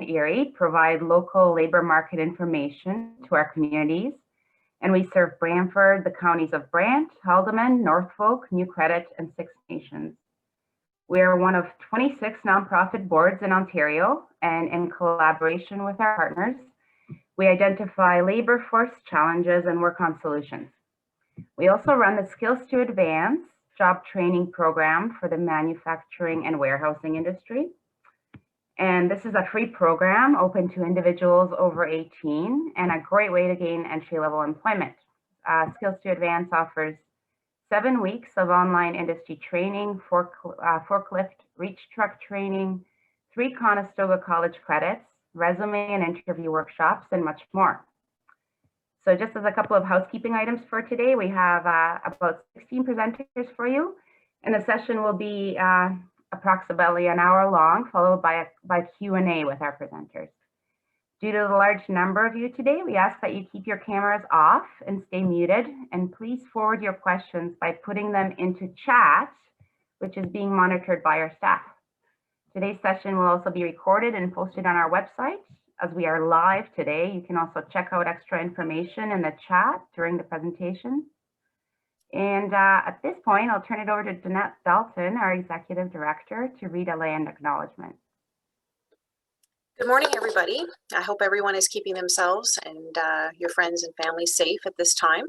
Erie provide local labor market information to our communities, and we serve Brantford, the counties of Brandt, Haldimand, Norfolk, New Credit, and Six Nations. We are one of 26 nonprofit boards in Ontario, and in collaboration with our partners, we identify labor force challenges and work on solutions. We also run the Skills to Advance job training program for the manufacturing and warehousing industry. And this is a free program open to individuals over 18 and a great way to gain entry-level employment. Skills to Advance offers 7 weeks of online industry training, forklift reach truck training, 3 Conestoga College credits, resume and interview workshops, and much more. So just as a couple of housekeeping items for today, we have about 16 presenters for you, and the session will be approximately an hour long, followed by Q&A with our presenters. Due to the large number of you today, we ask that you keep your cameras off and stay muted, and please forward your questions by putting them into chat, which is being monitored by our staff. Today's session will also be recorded and posted on our website. As we are live today, you can also check out extra information in the chat during the presentation. And at this point, I'll turn it over to Jeanette Dalton, our Executive Director, to read a land acknowledgement. Good morning, everybody. I hope everyone is keeping themselves and your friends and family safe at this time.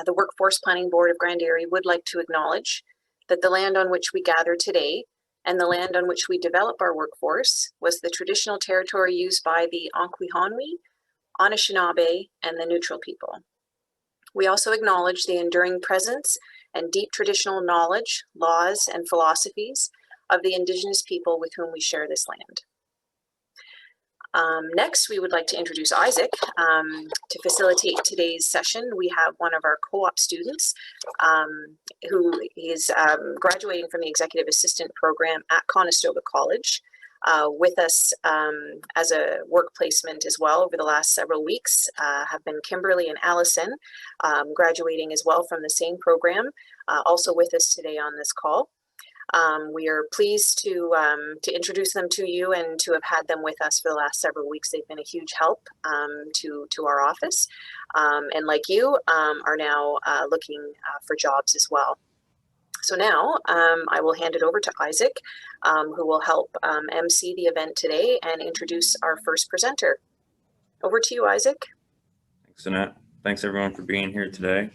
The Workforce Planning Board of Grand Erie would like to acknowledge that the land on which we gather today and the land on which we develop our workforce was the traditional territory used by the Onquehanwi, Anishinaabe, and the Neutral people. We also acknowledge the enduring presence and deep traditional knowledge, laws, and philosophies of the Indigenous people with whom we share this land. Next, we would like to introduce Isaac. To facilitate today's session, we have one of our co-op students who is graduating from the Executive Assistant Program at Conestoga College with us as a work placement as well over the last several weeks have been Kimberly and Allison, graduating as well from the same program, also with us today on this call. We are pleased to introduce them to you and to have had them with us for the last several weeks. They've been a huge help to our office, and like you, are now looking for jobs as well. So now I will hand it over to Isaac, who will help MC the event today and introduce our first presenter. Over to you, Isaac. Thanks, Annette. Thanks everyone for being here today.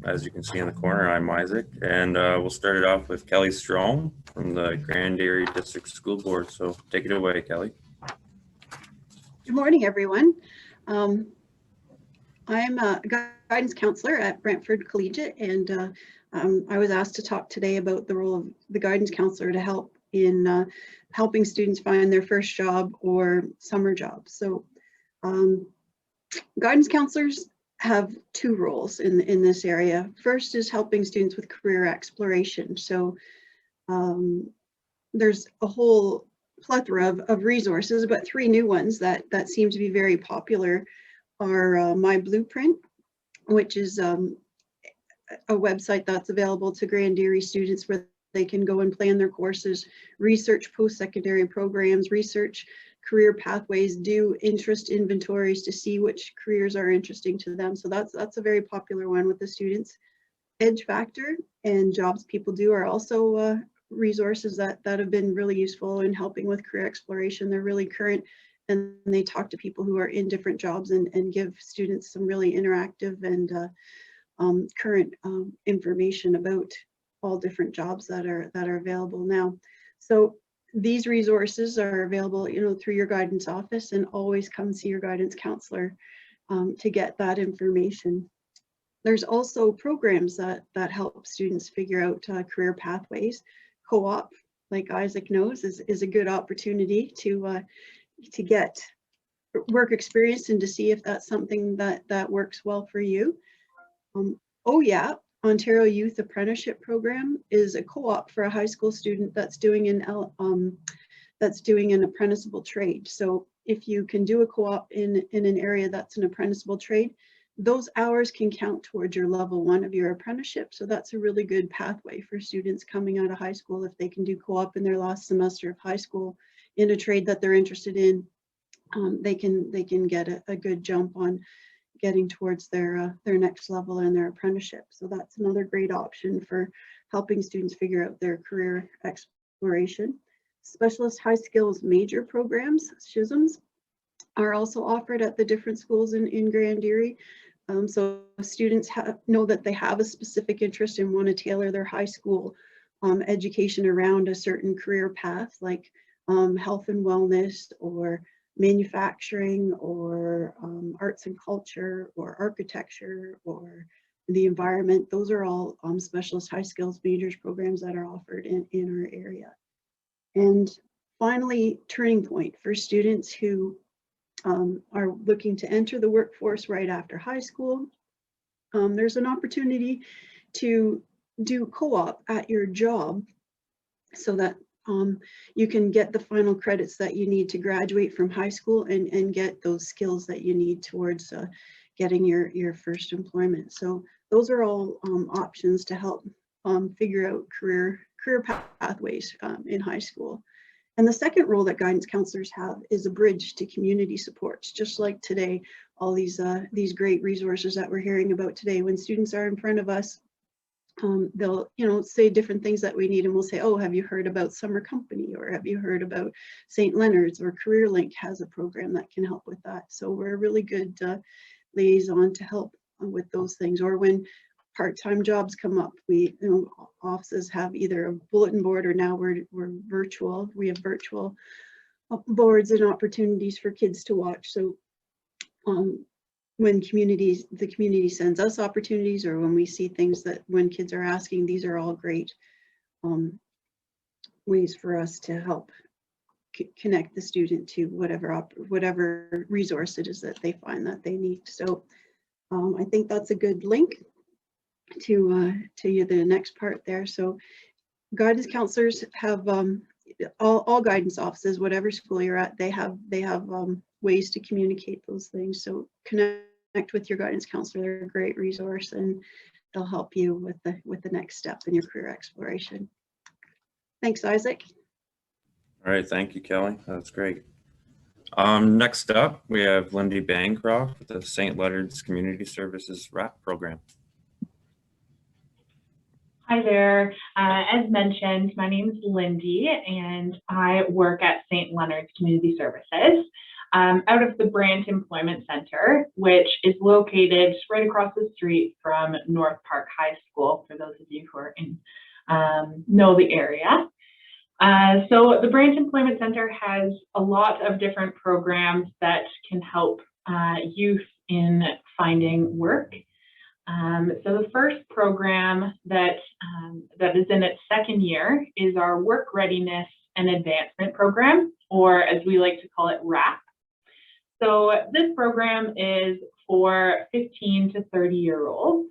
As you can see in the corner, I'm Isaac, and we'll start it off with Kelly Strome from the Grand Erie District School Board. So take it away, Kelly. Good morning, everyone. I'm a guidance counselor at Brantford Collegiate, and I was asked to talk today about the role of the guidance counselor to help in helping students find their first job or summer job. So guidance counselors have 2 roles in this area. First is helping students with career exploration. So there's a whole plethora of resources, but 3 new ones that seem to be very popular are My Blueprint, which is a website that's available to Grand Erie students where they can go and plan their courses, research post-secondary programs, research career pathways, do interest inventories to see which careers are interesting to them. So that's a very popular one with the students. Edge Factor and Jobs People Do are also resources that have been really useful in helping with career exploration. They're really current, and they talk to people who are in different jobs and give students some really interactive and current information about all different jobs that are available now. So these resources are available, through your guidance office, and always come see your guidance counselor to get that information. There's also programs that help students figure out career pathways. Co-op, like Isaac knows, is a good opportunity to get work experience and to see if that's something that works well for you. Oh yeah, Ontario Youth Apprenticeship Program is a co-op for a high school student that's doing an apprenticeable trade. So if you can do a co-op in an area that's an apprenticeable trade, those hours can count towards your level 1 of your apprenticeship. So that's a really good pathway for students coming out of high school. If they can do co-op in their last semester of high school, in a trade that they're interested in, they can get a good jump on getting towards their next level in their apprenticeship. So that's another great option for helping students figure out their career exploration. Specialist high skills major programs, SHISMs, are also offered at the different schools in Grand Erie. So students know that they have a specific interest and want to tailor their high school education around a certain career path, like health and wellness, or manufacturing, or arts and culture, or architecture, or the environment. Those are all specialist high skills majors programs that are offered in our area. And finally, Turning Point for students who are looking to enter the workforce right after high school. There's an opportunity to do co-op at your job so that you can get the final credits that you need to graduate from high school and get those skills that you need towards getting your first employment. So those are all options to help figure out career pathways in high school. And the second role that guidance counselors have is a bridge to community supports, just like today, all these great resources that we're hearing about today. When students are in front of us, they'll say different things that we need, and we'll say, oh, have you heard about Summer Company, or have you heard about St. Leonard's, or CareerLink has a program that can help with that. So we're a really good liaison to help with those things. Or when part-time jobs come up, we offices have either a bulletin board, or now we're virtual. We have virtual boards and opportunities for kids to watch. So when the community sends us opportunities, or when we see things that when kids are asking, these are all great ways for us to help connect the student to whatever resource it is that they find that they need. So I think that's a good link to the next part there. So guidance counselors have all guidance offices, whatever school you're at, they have ways to communicate those things. So connect with your guidance counselor. They're a great resource, and they'll help you with the next step in your career exploration. Thanks, Isaac. All right, thank you, Kelly. That's great. Next up, we have Lindy Bancroft with the St. Leonard's Community Services RAP program. Hi there. As mentioned, my name is Lindy, and I work at St. Leonard's Community Services out of the Brandt Employment Center, which is located right across the street from North Park High School, for those of you who are in know the area. So the Brandt Employment Center has a lot of different programs that can help youth in finding work. So the first program that is in its second year is our Work Readiness and Advancement Program, or as we like to call it, RAP. So this program is for 15 to 30-year-olds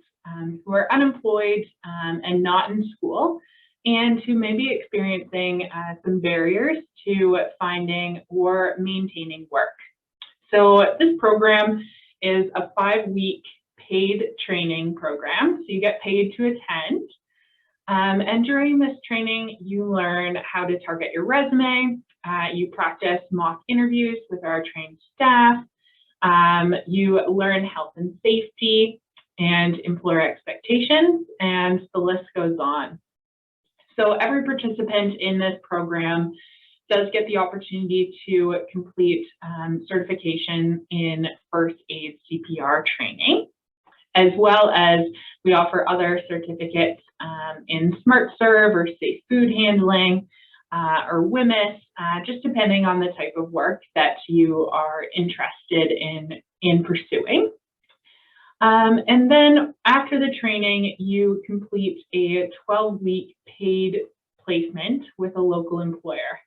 who are unemployed and not in school, and who may be experiencing some barriers to finding or maintaining work. So this program is a 5-week paid training program. So you get paid to attend. And during this training, you learn how to target your resume. You practice mock interviews with our trained staff. You learn health and safety and employer expectations, and the list goes on. So every participant in this program does get the opportunity to complete certification in first aid CPR training, as well as we offer other certificates in Smart Serve or safe food handling or WMIS, just depending on the type of work that you are interested in pursuing. And then after the training, you complete a 12-week paid placement with a local employer.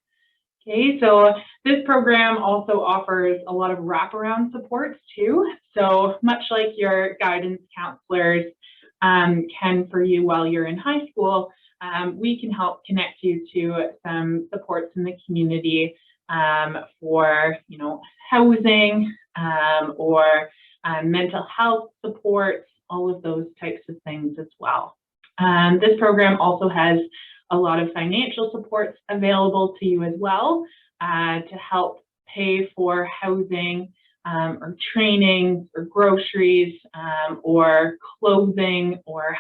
Okay, so this program also offers a lot of wraparound supports too. So much like your guidance counselors can for you while you're in high school, we can help connect you to some supports in the community for, housing or mental health supports, all of those types of things as well. This program also has a lot of financial supports available to you as well, to help pay for housing or training or groceries or clothing or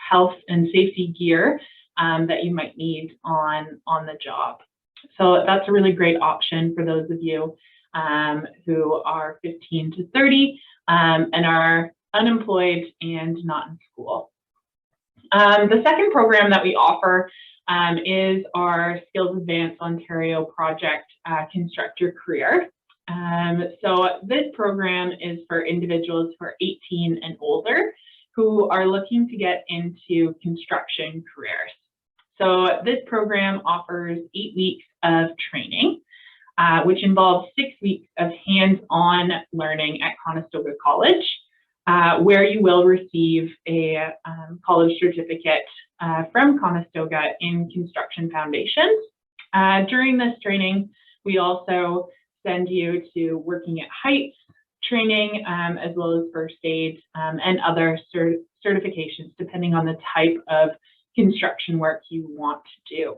health and safety gear that you might need on the job. So that's a really great option for those of you who are 15 to 30 and are unemployed and not in school. The second program that we offer is our Skills Advance Ontario project, Construct Your Career. So this program is for individuals who are 18 and older who are looking to get into construction careers. So this program offers 8 weeks of training, which involves 6 weeks of hands-on learning at Conestoga College, where you will receive a college certificate from Conestoga in construction foundations. During this training, we also send you to working at heights training, as well as first aid and other certifications, depending on the type of construction work you want to do.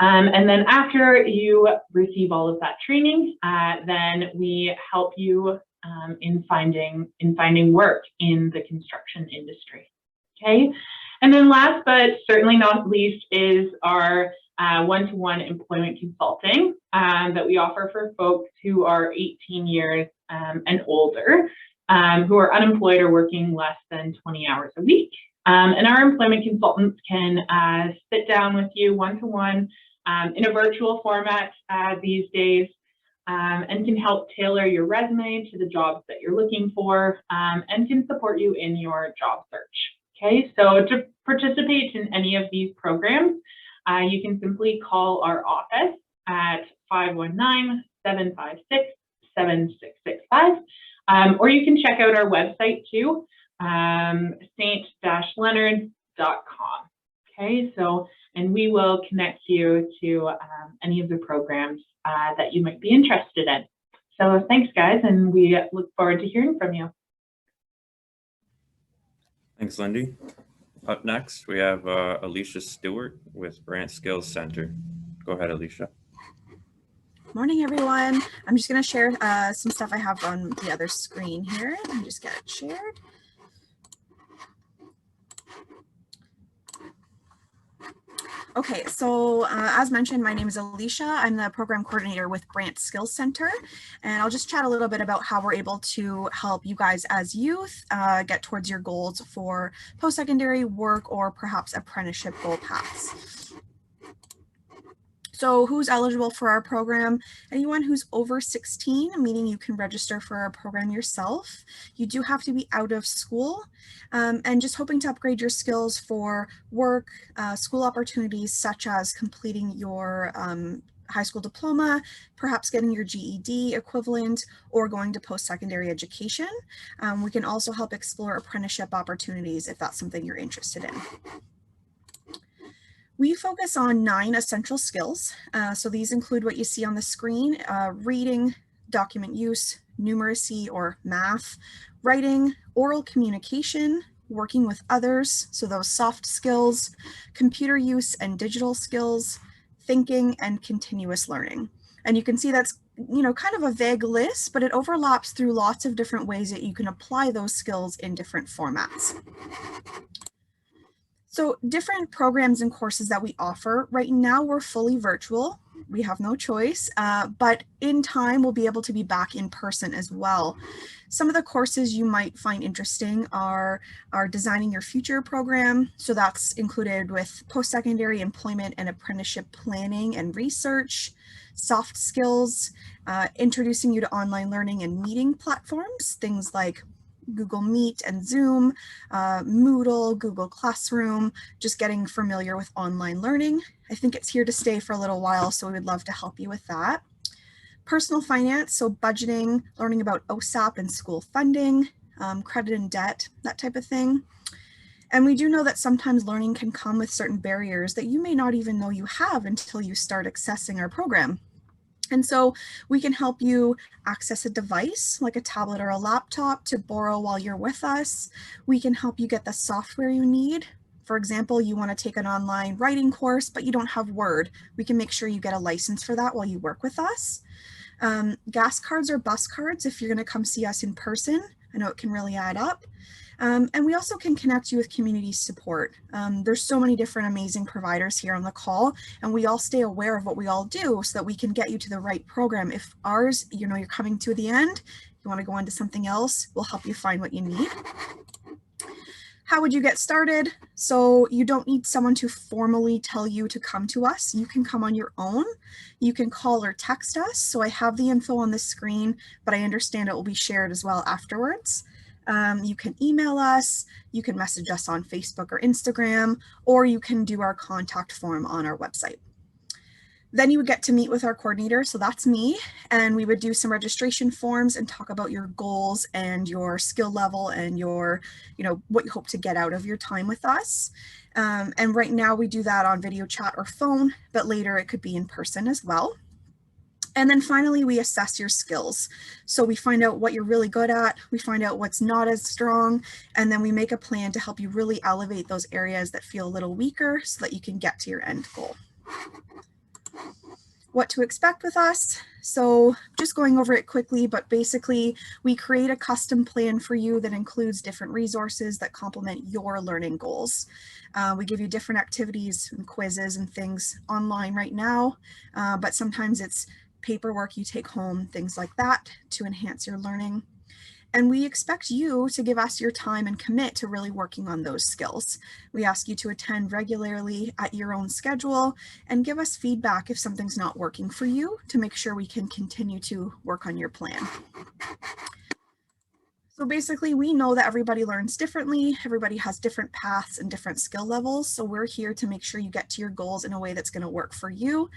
And then after you receive all of that training, then we help you in finding work in the construction industry. Okay, and then last but certainly not least is our one-to-one employment consulting that we offer for folks who are 18 years and older, who are unemployed or working less than 20 hours a week. And our employment consultants can sit down with you one-to-one in a virtual format these days, and can help tailor your resume to the jobs that you're looking for, and can support you in your job search. Okay, so to participate in any of these programs, you can simply call our office at 519-756-7665, or you can check out our website too, st-leonards.com. Okay, so, and we will connect you to any of the programs that you might be interested in. So thanks, guys, and we look forward to hearing from you. Thanks, Lindy. Up next, we have Alicia Stewart with Brandt Skills Center. Go ahead, Alicia. Morning, everyone. I'm just going to share some stuff I have on the other screen here. Let me just get it shared. Okay, so as mentioned, my name is Alicia. I'm the program coordinator with Brandt Skills Center, and I'll just chat a little bit about how we're able to help you guys as youth get towards your goals for post-secondary work or perhaps apprenticeship goal paths. So who's eligible for our program? Anyone who's over 16, meaning you can register for our program yourself. You do have to be out of school, and just hoping to upgrade your skills for work, school opportunities such as completing your high school diploma, perhaps getting your GED equivalent, or going to post-secondary education. We can also help explore apprenticeship opportunities if that's something you're interested in. We focus on 9 essential skills. So these include what you see on the screen: reading, document use, numeracy or math, writing, oral communication, working with others, so those soft skills, computer use and digital skills, thinking, and continuous learning. And you can see that's, you know, kind of a vague list, but it overlaps through lots of different ways that you can apply those skills in different formats. So different programs and courses that we offer. Right now we're fully virtual. We have no choice, but in time we'll be able to be back in person as well. Some of the courses you might find interesting are our Designing Your Future program. So that's included with post-secondary employment and apprenticeship planning and research, soft skills, introducing you to online learning and meeting platforms, things like Google Meet and Zoom, Moodle, Google Classroom, just getting familiar with online learning. I think it's here to stay for a little while, so we would love to help you with that. Personal finance, so budgeting, learning about OSAP and school funding, credit and debt, that type of thing. And we do know that sometimes learning can come with certain barriers that you may not even know you have until you start accessing our program. And so we can help you access a device like a tablet or a laptop to borrow while you're with us. We can help you get the software you need, For example, you want to take an online writing course, but you don't have Word. We can make sure you get a license for that while you work with us. Gas cards or bus cards if you're going to come see us in person. I know it can really add up. And we also can connect you with community support. There's so many different amazing providers here on the call, and we all stay aware of what we all do so that we can get you to the right program. If ours, you know, you're coming to the end, you want to go on to something else, we'll help you find what you need. How would you get started? So you don't need someone to formally tell you to come to us. You can come on your own. You can call or text us. So I have the info on the screen, but I understand it will be shared as well afterwards. You can email us, you can message us on Facebook or Instagram, or you can do our contact form on our website. Then you would get to meet with our coordinator, so that's me, and we would do some registration forms and talk about your goals and your skill level and your, you know, what you hope to get out of your time with us. And right now we do that on video chat or phone, but later it could be in person as well. And then finally, we assess your skills. So we find out what you're really good at, we find out what's not as strong, and then we make a plan to help you really elevate those areas that feel a little weaker so that you can get to your end goal. What to expect with us. So just going over it quickly, but basically we create a custom plan for you that includes different resources that complement your learning goals. We give you different activities and quizzes and things online right now, but sometimes it's paperwork you take home, things like that to enhance your learning. And we expect you to give us your time and commit to really working on those skills. We ask you to attend regularly at your own schedule and give us feedback if something's not working for you to make sure we can continue to work on your plan. So basically, we know that everybody learns differently. Everybody has different paths and different skill levels. So we're here to make sure you get to your goals in a way that's going to work for you.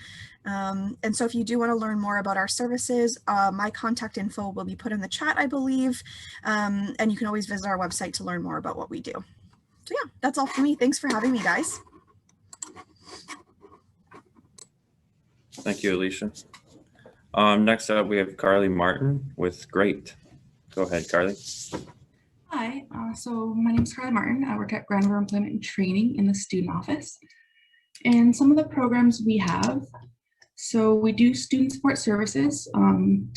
And so if you do want to learn more about our services, my contact info will be put in the chat, I believe. And you can always visit our website to learn more about what we do. So yeah, that's all for me. Thanks for having me, guys. Thank you, Alicia. Next up, we have Carly Martin with Great. Go ahead, Carly. Hi, so my name is Carly Martin. I work at Brantford Employment and Training in the student office. And some of the programs we have, so we do student support services, and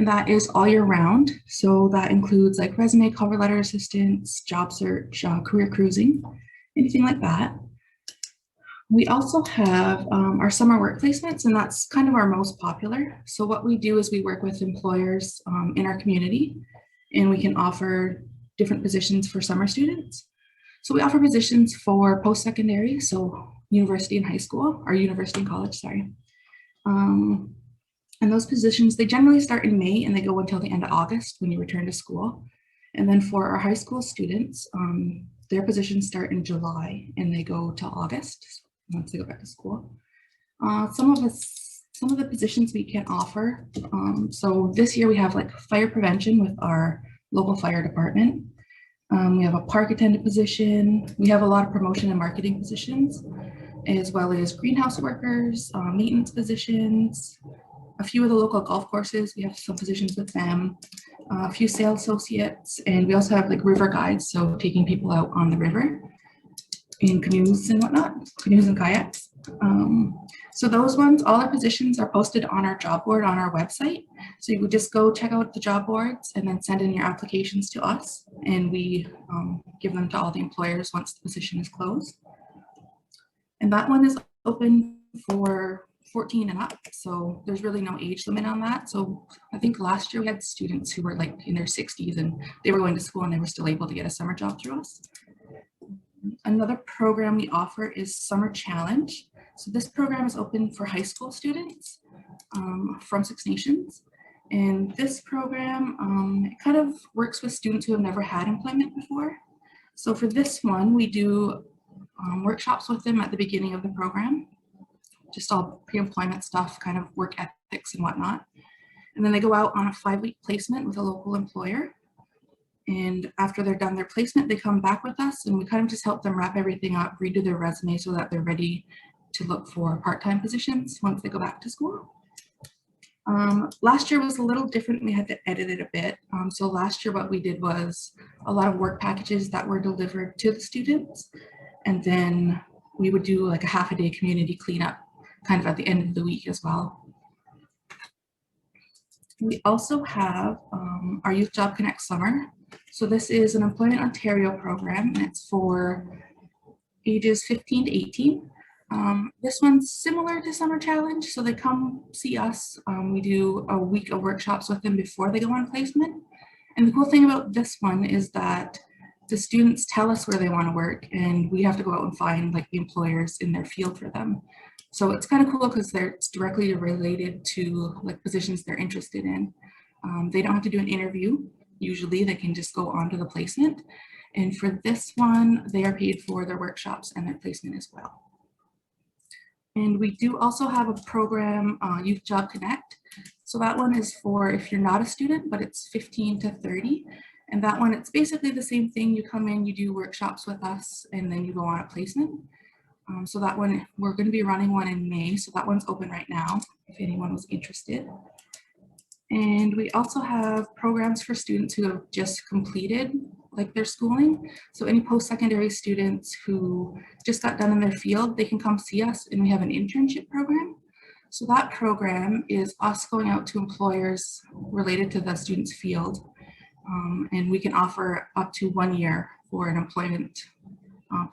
that is all year round. So that includes like resume, cover letter assistance, job search, career cruising, anything like that. We also have our summer work placements, and that's kind of our most popular. So what we do is we work with employers in our community, and we can offer different positions for summer students. So we offer positions for post-secondary, so university and high school, or university and college, sorry. And those positions, they generally start in May and they go until the end of August when you return to school. And then for our high school students, their positions start in July and they go till August once they go back to school. Some of the positions we can offer. So this year we have like fire prevention with our local fire department. We have a park attendant position. We have a lot of promotion and marketing positions, as well as greenhouse workers, maintenance positions, a few of the local golf courses. We have some positions with them, a few sales associates, and we also have like river guides. So taking people out on the river in canoes and whatnot, canoes and kayaks. So those ones, all our positions are posted on our job board on our website. So you would just go check out the job boards and then send in your applications to us, and we give them to all the employers once the position is closed. And that one is open for 14 and up, so there's really no age limit on that. So I think last year we had students who were like in their 60s and they were going to school and they were still able to get a summer job through us. Another program we offer is Summer Challenge. So this program is open for high school students from Six Nations. And this program, it kind of works with students who have never had employment before. So for this one, we do workshops with them at the beginning of the program, just all pre-employment stuff, kind of work ethics and whatnot. And then they go out on a 5-week placement with a local employer. And after they're done their placement, they come back with us and we kind of just help them wrap everything up, redo their resume so that they're ready to look for part-time positions once they go back to school. Last year was a little different. We had to edit it a bit. So last year what we did was a lot of work packages that were delivered to the students. And then we would do like a half a day community cleanup kind of at the end of the week as well. We also have our Youth Job Connect Summer. So this is an Employment Ontario program, and it's for ages 15 to 18. This one's similar to Summer Challenge, so they come see us. We do a week of workshops with them before they go on placement. And the cool thing about this one is that the students tell us where they want to work, and we have to go out and find like the employers in their field for them. So it's kind of cool because it's directly related to like positions they're interested in. They don't have to do an interview. Usually they can just go on to the placement. And for this one, they are paid for their workshops and their placement as well. And we do also have a program, Youth Job Connect. So that one is for if you're not a student, but it's 15 to 30. And that one, it's basically the same thing. You come in, you do workshops with us, and then you go on a placement. So that one, we're going to be running one in May. So that one's open right now if anyone was interested. And we also have programs for students who have just completed like their schooling. So any post-secondary students who just got done in their field, they can come see us, and we have an internship program. So that program is us going out to employers related to the student's field. And we can offer up to 1 year for an employment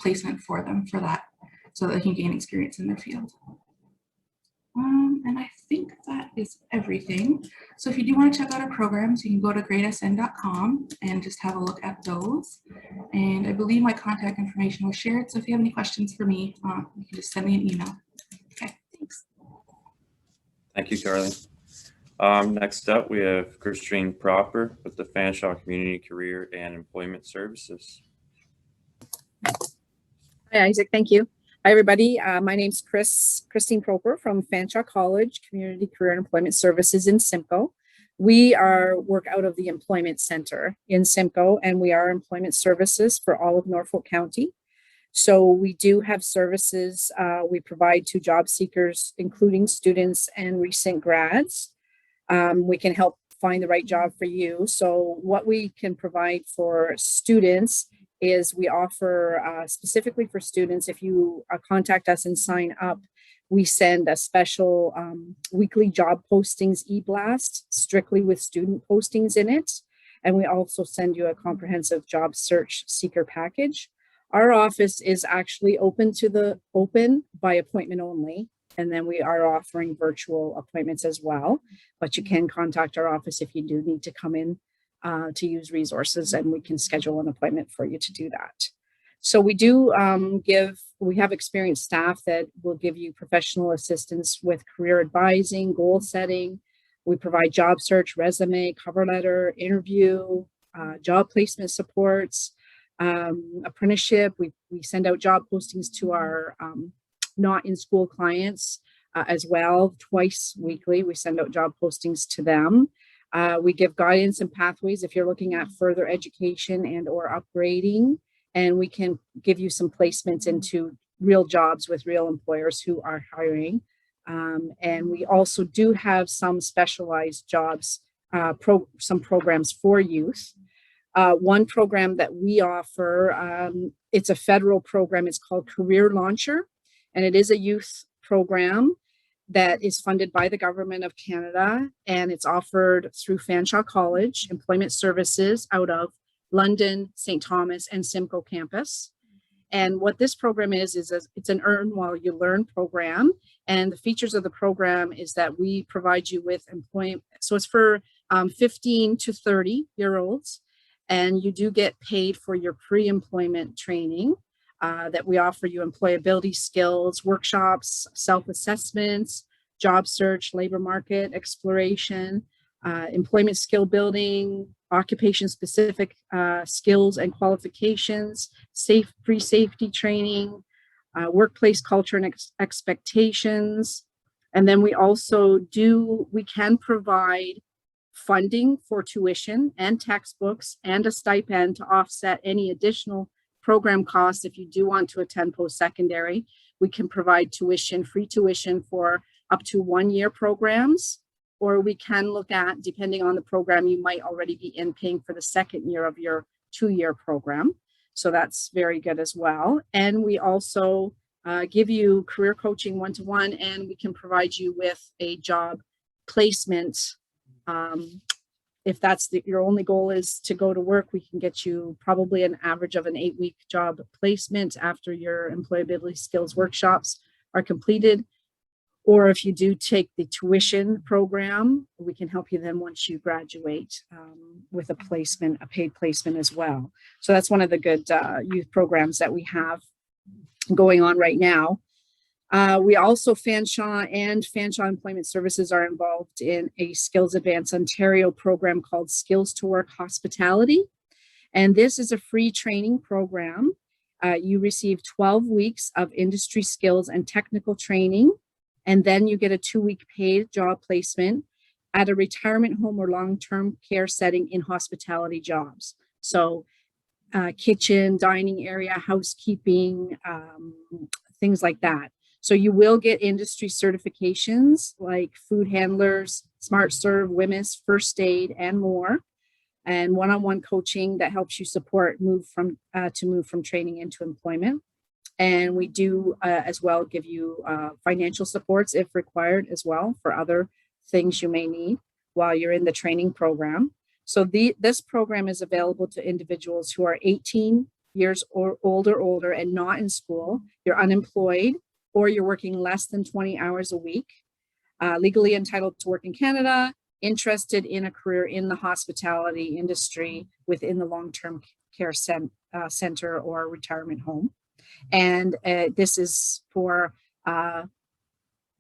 placement for them for that, so that they can gain experience in their field. And I think that is everything. So if you do want to check out our programs, you can go to greatsn.com and just have a look at those. And I believe my contact information was shared. So if you have any questions for me, you can just send me an email. Okay, thanks. Thank you, Carly. Next up, we have Kristen Proper with the Fanshawe Community Career and Employment Services. Hi, Isaac. Thank you. Hi, everybody. My name's Christine Proper from Fanshawe College Community Career and Employment Services in Simcoe. We work out of the Employment Center in Simcoe, and we are employment services for all of Norfolk County. So we do have services we provide to job seekers, including students and recent grads. We can help find the right job for you. So what we can provide for students is we offer specifically for students, if you contact us and sign up, we send a special weekly job postings e-blast strictly with student postings in it. And we also send you a comprehensive job search seeker package. Our office is actually open by appointment only. And then we are offering virtual appointments as well, but you can contact our office if you do need to come in to use resources, and we can schedule an appointment for you to do that. So we do we have experienced staff that will give you professional assistance with career advising, goal setting. We provide job search, resume, cover letter, interview, job placement supports, apprenticeship. We send out job postings to our not in school clients as well. Twice weekly, we send out job postings to them. We give guidance and pathways if you're looking at further education and or upgrading, and we can give you some placements into real jobs with real employers who are hiring. And we also do have some specialized jobs, some programs for youth. One program that we offer, it's a federal program, it's called Career Launcher, and it is a youth program that is funded by the government of Canada, and it's offered through Fanshawe College Employment Services out of London, St. Thomas, and Simcoe campus. And what this program is it's an earn while you learn program. And the features of the program is that we provide you with employment. So it's for 15 to 30-year-olds, and you do get paid for your pre-employment training. That we offer you employability skills, workshops, self-assessments, job search, labor market exploration, employment skill building, occupation-specific skills and qualifications, pre-safety training, workplace culture and expectations. And then we also we can provide funding for tuition and textbooks and a stipend to offset any additional program costs. If you do want to attend post-secondary, we can provide free tuition for up to 1 year programs, or we can look at, depending on the program, you might already be paying for the second year of your 2-year program. So that's very good as well. And we also give you career coaching one-to-one, and we can provide you with a job placement. If that's your only goal is to go to work, we can get you probably an average of an 8-week job placement after your employability skills workshops are completed. Or if you do take the tuition program, we can help you then once you graduate with a placement, a paid placement as well. So that's one of the good youth programs that we have going on right now. We also, Fanshawe and Fanshawe Employment Services are involved in a Skills Advance Ontario program called Skills to Work Hospitality. And this is a free training program. You receive 12 weeks of industry skills and technical training, and then you get a 2-week paid job placement at a retirement home or long-term care setting in hospitality jobs. So kitchen, dining area, housekeeping, things like that. So you will get industry certifications like food handlers, Smart Serve, WMIS, first aid, and more, and one-on-one coaching that helps you move from training into employment. And we do as well give you financial supports if required as well for other things you may need while you're in the training program. So this program is available to individuals who are 18 years or older and not in school, you're unemployed, or you're working less than 20 hours a week, legally entitled to work in Canada, interested in a career in the hospitality industry within the long-term care center or retirement home. And this is for,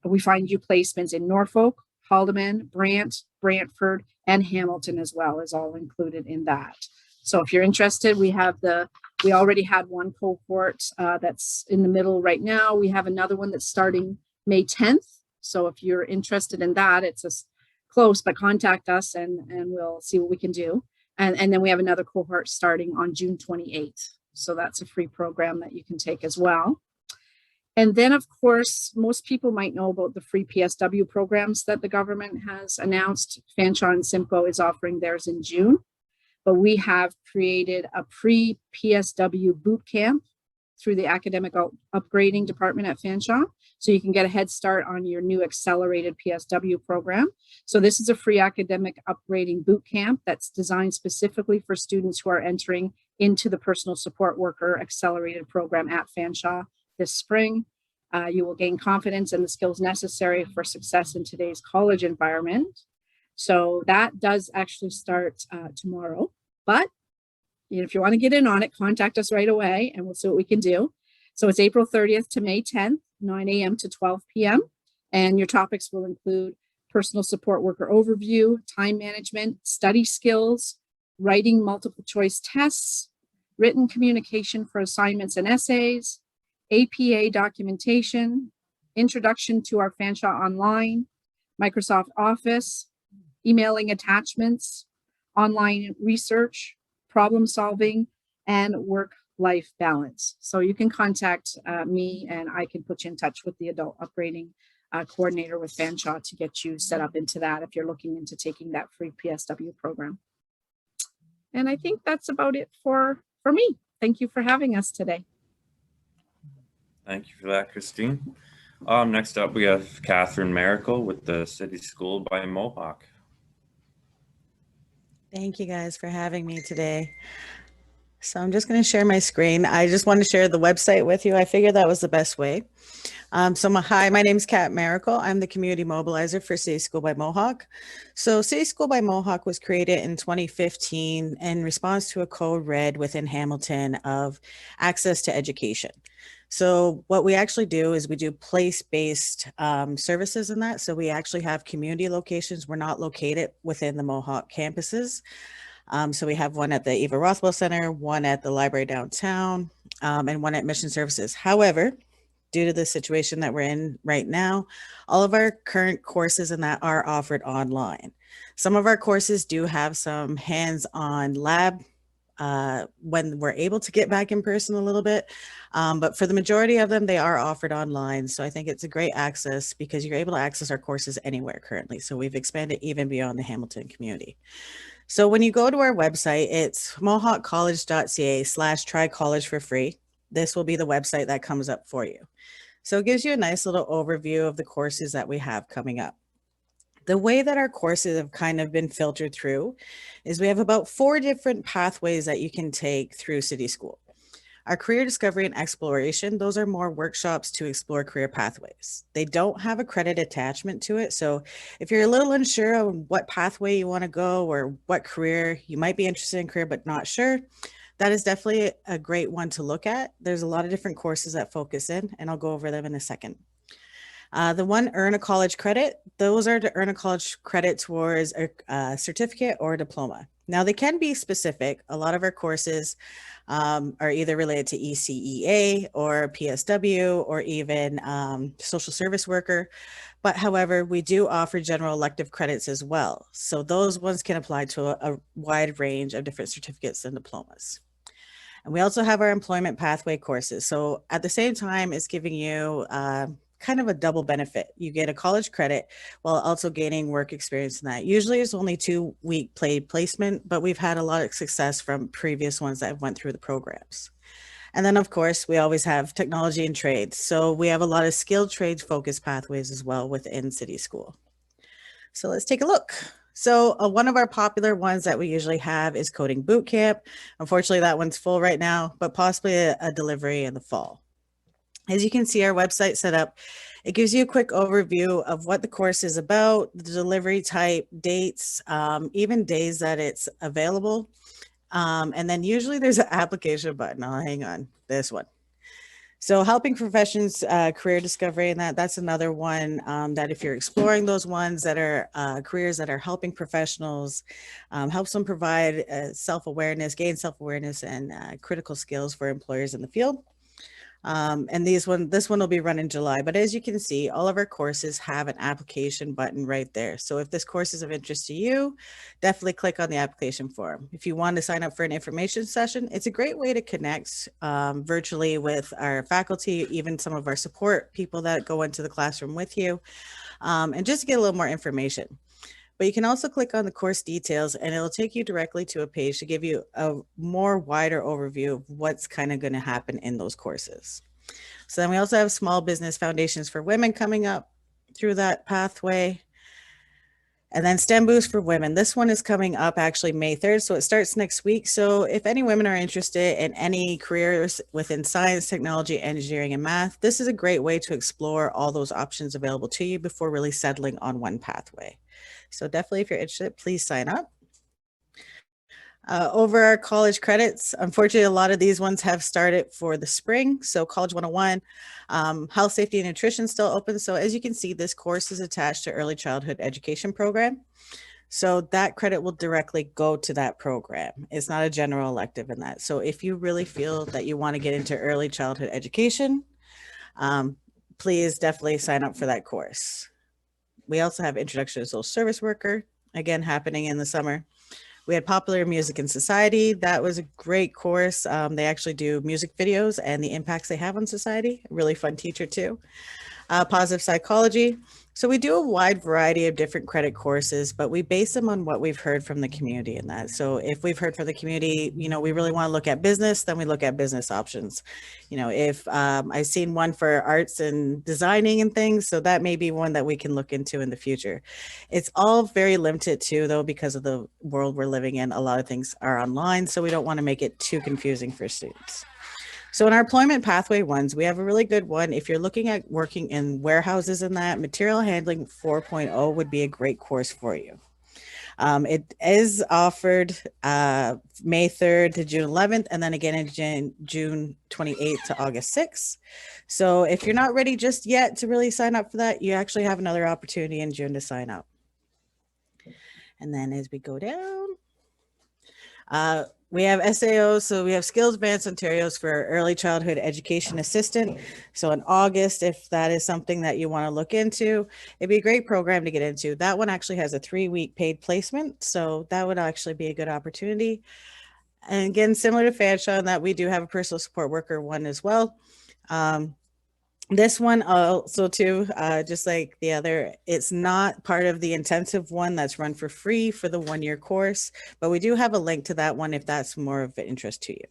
we find you placements in Norfolk, Haldimand, Brandt, Brantford, and Hamilton as well is all included in that. So if you're interested, we already had one cohort that's in the middle right now. We have another one that's starting May 10th. So if you're interested in that, it's close, but contact us and we'll see what we can do. And then we have another cohort starting on June 28th. So that's a free program that you can take as well. And then, of course, most people might know about the free PSW programs that the government has announced. Fanshawe and Simcoe is offering theirs in June. But we have created a pre-PSW boot camp through the academic upgrading department at Fanshawe. So you can get a head start on your new accelerated PSW program. So this is a free academic upgrading boot camp that's designed specifically for students who are entering into the personal support worker accelerated program at Fanshawe this spring. You will gain confidence and the skills necessary for success in today's college environment. So that does actually start tomorrow, but if you want to get in on it, contact us right away and we'll see what we can do. So it's April 30th to May 10th, 9 a.m. to 12 p.m. And your topics will include personal support worker overview, time management, study skills, writing multiple choice tests, written communication for assignments and essays, APA documentation, introduction to our Fanshawe Online, Microsoft Office, emailing attachments, online research, problem solving, and work-life balance. So you can contact me and I can put you in touch with the adult upgrading coordinator with Fanshawe to get you set up into that if you're looking into taking that free PSW program. And I think that's about it for me. Thank you for having us today. Thank you for that, Christine. Next up, we have Catherine Miracle with the City School by Mohawk. Thank you guys for having me today. So I'm just going to share my screen. I just want to share the website with you. I figured that was the best way. Hi, my name is Kat Miracle. I'm the community mobilizer for City School by Mohawk. So City School by Mohawk was created in 2015 in response to a code red within Hamilton of access to education. So what we actually do is we do place-based services in that. So we actually have community locations. We're not located within the Mohawk campuses. So we have one at the Eva Rothwell Center, one at the library downtown, and one at Mission Services. However, due to the situation that we're in right now, all of our current courses and that are offered online. Some of our courses do have some hands-on lab when we're able to get back in person a little bit. But for the majority of them, they are offered online. So I think it's a great access because you're able to access our courses anywhere currently. So we've expanded even beyond the Hamilton community. So when you go to our website, it's mohawkcollege.ca/try college for free. This will be the website that comes up for you. So it gives you a nice little overview of the courses that we have coming up. The way that our courses have kind of been filtered through is we have about 4 different pathways that you can take through City School. Our career discovery and exploration, those are more workshops to explore career pathways. They don't have a credit attachment to it. So if you're a little unsure of what pathway you want to go or what career you might be interested in career but not sure, that is definitely a great one to look at. There's a lot of different courses that focus in, and I'll go over them in a second. The one, earn a college credit, those are to earn a college credit towards a certificate or a diploma. Now they can be specific. A lot of our courses are either related to ECEA or PSW or even social service worker. But however, we do offer general elective credits as well. So those ones can apply to a wide range of different certificates and diplomas. And we also have our employment pathway courses. So at the same time, it's giving you kind of a double benefit. You get a college credit while also gaining work experience in that. Usually it's only 2-week paid placement, but we've had a lot of success from previous ones that have went through the programs. And then of course, we always have technology and trades. So we have a lot of skilled trades focused pathways as well within City School. So let's take a look. So one of our popular ones that we usually have is coding boot camp. Unfortunately, that one's full right now, but possibly a delivery in the fall. As you can see, our website set up, it gives you a quick overview of what the course is about, the delivery type, dates, even days that it's available. And then usually there's an application button. Oh, hang on, this one. So helping professions, career discovery, and that's another one that if you're exploring those ones that are careers that are helping professionals, helps them provide self-awareness, gain self-awareness and critical skills for employers in the field. And this one will be run in July, but as you can see, all of our courses have an application button right there. So if this course is of interest to you, definitely click on the application form. If you want to sign up for an information session, it's a great way to connect virtually with our faculty, even some of our support people that go into the classroom with you, and just to get a little more information. But you can also click on the course details and it'll take you directly to a page to give you a more wider overview of what's kind of going to happen in those courses. So then we also have small business foundations for women coming up through that pathway. And then STEM Boost for Women. This one is coming up actually May 3rd, so it starts next week. So if any women are interested in any careers within science, technology, engineering, and math, this is a great way to explore all those options available to you before really settling on one pathway. So definitely, if you're interested, please sign up. Over our college credits, unfortunately, a lot of these ones have started for the spring. So College 101, Health, Safety, and Nutrition still open. So as you can see, this course is attached to Early Childhood Education Program. So that credit will directly go to that program. It's not a general elective in that. So if you really feel that you want to get into early childhood education, please definitely sign up for that course. We also have Introduction to Social Service Worker, again, happening in the summer. We had Popular Music and Society. That was a great course. They actually do music videos and the impacts they have on society. A really fun teacher too. Positive Psychology. So we do a wide variety of different credit courses, but we base them on what we've heard from the community in that. So if we've heard from the community, you know, we really want to look at business, then we look at business options. You know, if I've seen one for arts and designing and things, so that may be one that we can look into in the future. It's all very limited too, though, because of the world we're living in. A lot of things are online, so we don't want to make it too confusing for students. So in our employment pathway ones, we have a really good one. If you're looking at working in warehouses and that, Material Handling 4.0 would be a great course for you. It is offered May 3rd to June 11th, and then again in June 28th to August 6th. So if you're not ready just yet to really sign up for that, you actually have another opportunity in June to sign up. And then as we go down, we have SAOs, so we have Skills Advanced Ontario's for Early Childhood Education Assistant. So in August, if that is something that you want to look into, it'd be a great program to get into. That one actually has a 3-week paid placement, so that would actually be a good opportunity. And again, similar to Fanshawe, in that we do have a personal support worker one as well. This one also too, just like the other, it's not part of the intensive one that's run for free for the 1-year course, but we do have a link to that one if that's more of an interest to you.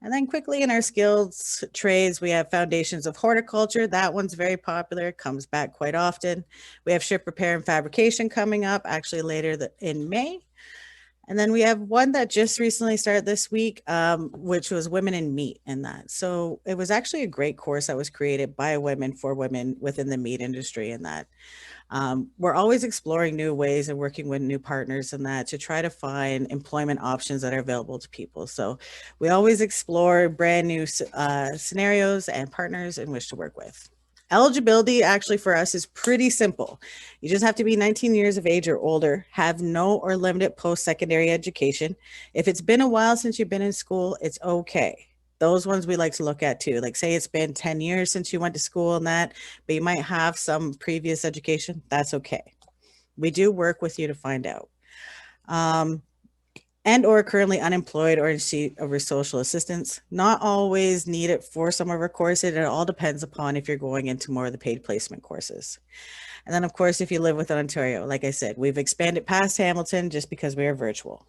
And then quickly in our skills trades, we have foundations of horticulture. That one's very popular, comes back quite often. We have ship repair and fabrication coming up actually later in May. And then we have one that just recently started this week, which was women in meat in that. So it was actually a great course that was created by women for women within the meat industry in that. We're always exploring new ways and working with new partners in that to try to find employment options that are available to people. So we always explore brand new scenarios and partners in which to work with. Eligibility actually for us is pretty simple. You just have to be 19 years of age or older, have no or limited post-secondary education. If it's been a while since you've been in school, it's okay. Those ones we like to look at too. Like say it's been 10 years since you went to school and that, but you might have some previous education, that's okay. We do work with you to find out. And or currently unemployed or in seat over social assistance. Not always needed for some of our courses. It all depends upon if you're going into more of the paid placement courses. And then of course, if you live within Ontario, like I said, we've expanded past Hamilton just because we are virtual.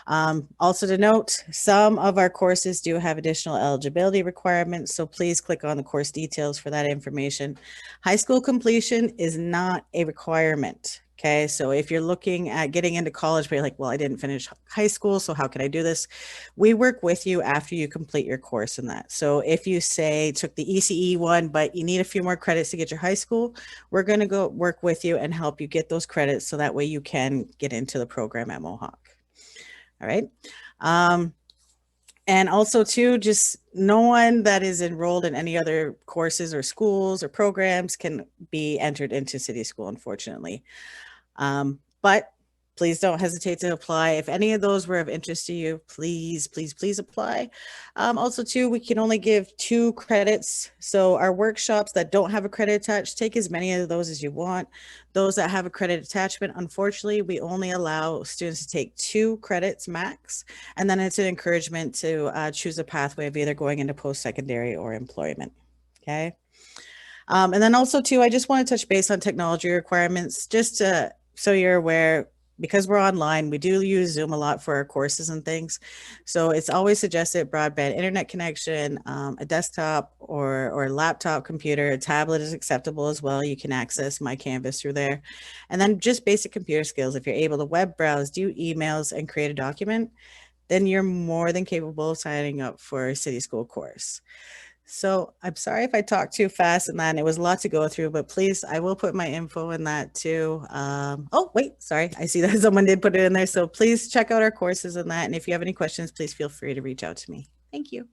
Also to note, some of our courses do have additional eligibility requirements, so please click on the course details for that information. High school completion is not a requirement. Okay, so if you're looking at getting into college, but you're like, well, I didn't finish high school, so how can I do this? We work with you after you complete your course in that. So if you say took the ECE one, but you need a few more credits to get your high school, we're going to go work with you and help you get those credits so that way you can get into the program at Mohawk. All right. And also too, just no one that is enrolled in any other courses or schools or programs can be entered into City School, unfortunately. But please don't hesitate to apply. If any of those were of interest to you, please, please, please apply. Also too, we can only give 2 credits. So our workshops that don't have a credit attached, take as many of those as you want. Those that have a credit attachment, unfortunately, we only allow students to take 2 credits max. And then it's an encouragement to choose a pathway of either going into post-secondary or employment, okay? And then also too, I just want to touch base on technology requirements, just to, so you're aware, because we're online, we do use Zoom a lot for our courses and things. So it's always suggested broadband internet connection, a desktop or laptop computer, a tablet is acceptable as well. You can access My Canvas through there. And then just basic computer skills. If you're able to web browse, do emails, and create a document, then you're more than capable of signing up for a City School course. So I'm sorry if I talked too fast in that, and it was a lot to go through, but please, I will put my info in that too. Oh, wait, sorry. I see that someone did put it in there. So please check out our courses in that. And if you have any questions, please feel free to reach out to me. Thank you.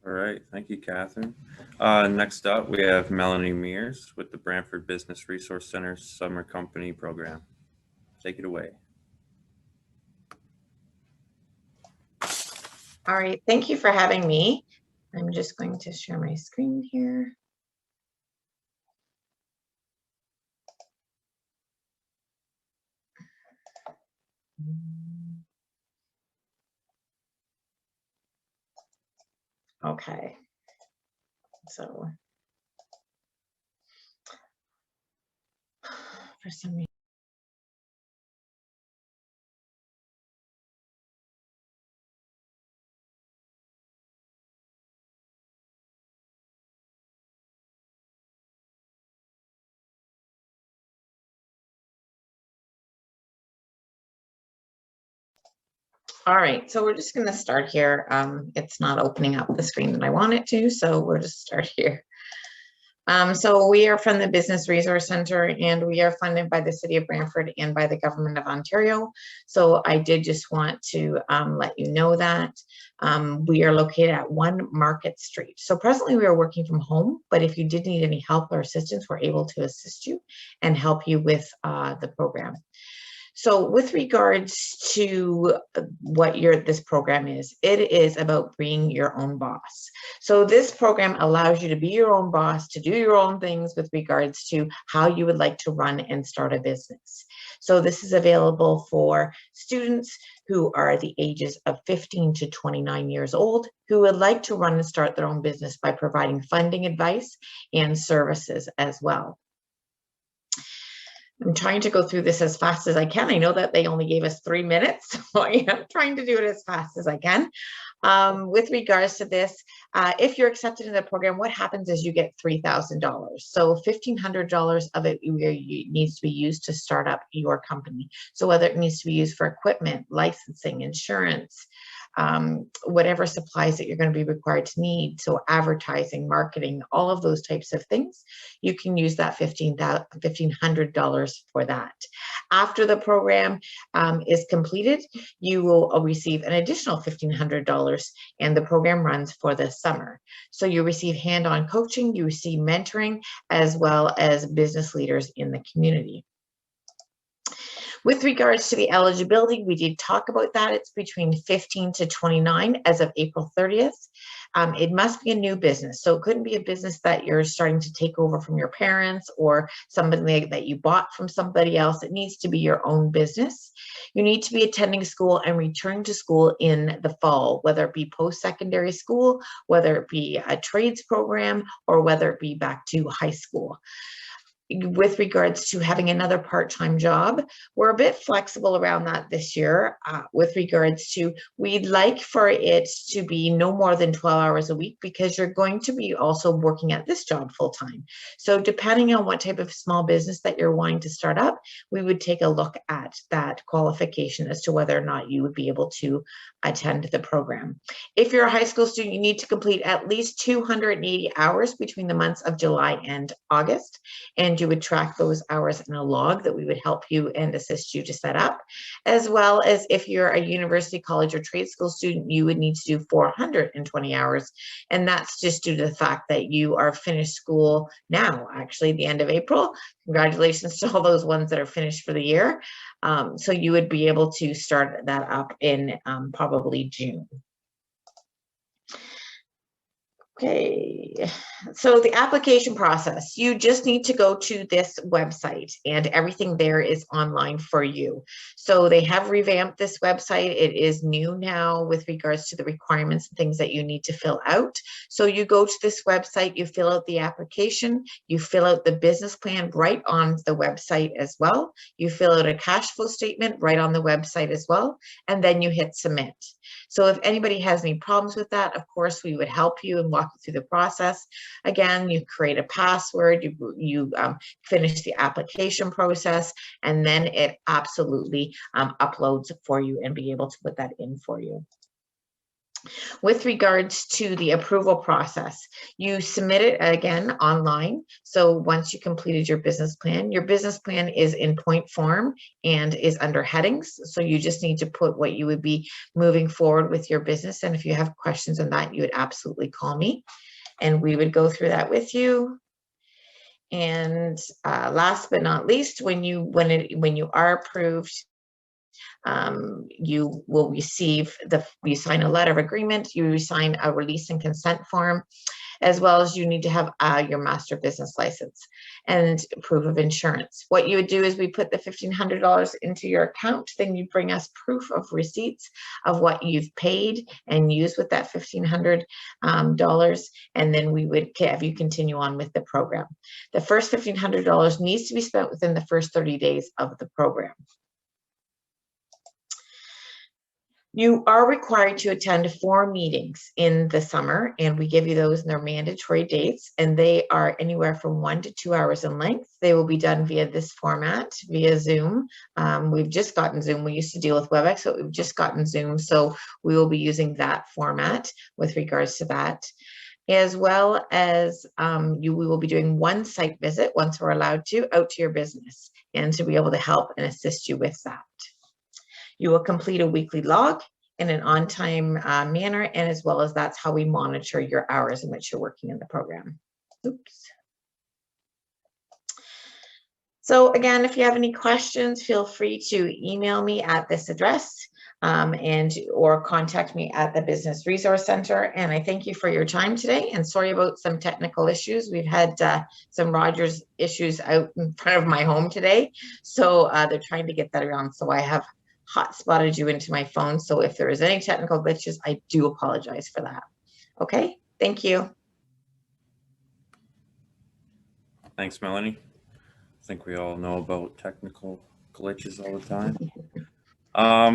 All right, thank you, Catherine. Next up, we have Melanie Mears with the Brantford Business Resource Center Summer Company Program. Take it away. All right, thank you for having me. I'm just going to share my screen here. Okay, so for some reason, all right, so we're just going to start here. It's not opening up the screen that I want it to, so we'll just start here. So we are from the Business Resource Center, and we are funded by the City of Brantford and by the Government of Ontario. So I did just want to let you know that we are located at 1 Market Street. So presently we are working from home, but if you did need any help or assistance, we're able to assist you and help you with the program. So with regards to what this program is, it is about being your own boss. So this program allows you to be your own boss, to do your own things with regards to how you would like to run and start a business. So this is available for students who are the ages of 15 to 29 years old, who would like to run and start their own business by providing funding advice and services as well. I'm trying to go through this as fast as I can. I know that they only gave us 3 minutes, so I am trying to do it as fast as I can. With regards to this, if you're accepted in the program, what happens is you get $3,000. So $1,500 of it needs to be used to start up your company. So whether it needs to be used for equipment, licensing, insurance, whatever supplies that you're going to be required to need, so advertising, marketing, all of those types of things, you can use that $1,500 for that. After the program is completed, you will receive an additional $1,500, and the program runs for the summer. So you receive hand-on coaching, you receive mentoring, as well as business leaders in the community. With regards to the eligibility, we did talk about that. It's between 15 to 29 as of April 30th. It must be a new business. So it couldn't be a business that you're starting to take over from your parents or somebody that you bought from somebody else. It needs to be your own business. You need to be attending school and returning to school in the fall, whether it be post-secondary school, whether it be a trades program, or whether it be back to high school. With regards to having another part-time job, we're a bit flexible around that this year. With regards to, we'd like for it to be no more than 12 hours a week, because you're going to be also working at this job full-time. So depending on what type of small business that you're wanting to start up, we would take a look at that qualification as to whether or not you would be able to attend the program. If you're a high school student, you need to complete at least 280 hours between the months of July and August, and you would track those hours in a log that we would help you and assist you to set up. As well as if you're a university, college, or trade school student, you would need to do 420 hours. And that's just due to the fact that you are finished school now, actually the end of April. Congratulations to all those ones that are finished for the year. So you would be able to start that up in probably June. Okay, so the application process, you just need to go to this website and everything there is online for you. So they have revamped this website. It is new now with regards to the requirements and things that you need to fill out. So you go to this website, you fill out the application, you fill out the business plan right on the website as well. You fill out a cash flow statement right on the website as well, and then you hit submit. So if anybody has any problems with that, of course, we would help you and walk you through the process. Again, you create a password, you finish the application process, and then it absolutely uploads for you and be able to put that in for you. With regards to the approval process, you submit it again online. So once you completed your business plan is in point form and is under headings. So you just need to put what you would be moving forward with your business. And if you have questions on that, you would absolutely call me and we would go through that with you. And last but not least, when you are approved, you will receive you sign a letter of agreement, you sign a release and consent form, as well as you need to have your master business license and proof of insurance. What you would do is we put the $1,500 into your account, then you bring us proof of receipts of what you've paid and used with that $1,500, and then we would have you continue on with the program. The first $1,500 needs to be spent within the first 30 days of the program. You are required to attend 4 meetings in the summer, and we give you those in their mandatory dates, and they are anywhere from 1 to 2 hours in length. They will be done via this format, via Zoom. We've just gotten Zoom. We used to deal with WebEx, but we've just gotten Zoom, so we will be using that format with regards to that. As well as we will be doing 1 site visit once we're allowed to out to your business, and to be able to help and assist you with that. You will complete a weekly log in an on-time manner, and as well as that's how we monitor your hours in which you're working in the program. Oops. So again, if you have any questions, feel free to email me at this address. or contact me at the Business Resource Center. And I thank you for your time today, and sorry about some technical issues. We've had some Rogers issues out in front of my home today. So they're trying to get that around. So I have hotspotted you into my phone. So if there is any technical glitches, I do apologize for that. Okay, thank you. Thanks, Melanie. I think we all know about technical glitches all the time.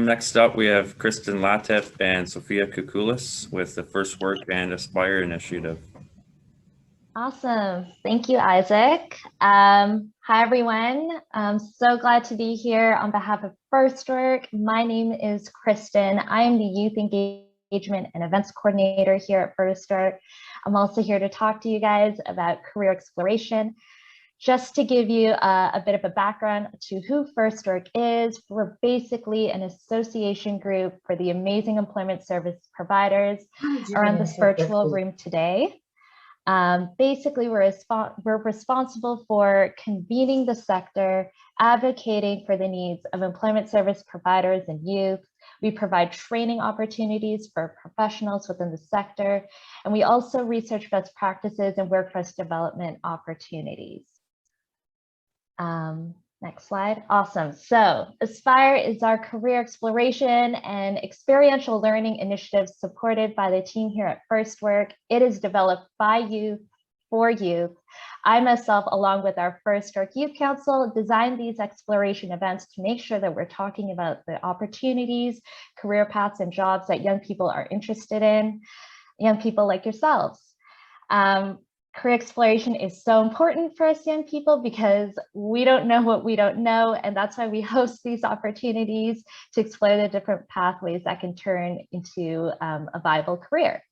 Next up, we have Kristen, Latiff, and Sophia Caculis with the First Work and Aspire initiative. Awesome. Thank you, Isaac. Hi, everyone. I'm so glad to be here on behalf of First Work. My name is Kristen. I am the Youth Engagement and Events Coordinator here at First Work. I'm also here to talk to you guys about career exploration. Just to give you a bit of a background to who First Work is, we're basically an association group for the amazing employment service providers around this virtual room today. Basically, we're responsible for convening the sector, advocating for the needs of employment service providers and youth. We provide training opportunities for professionals within the sector, and we also research best practices and workforce development opportunities. Next slide. Awesome. So Aspire is our career exploration and experiential learning initiative supported by the team here at First Work. It is developed by youth for youth. I myself, along with our First Work Youth Council, designed these exploration events to make sure that we're talking about the opportunities, career paths, and jobs that young people are interested in, young people like yourselves. Career exploration is so important for us young people because we don't know what we don't know, and that's why we host these opportunities to explore the different pathways that can turn into a viable career.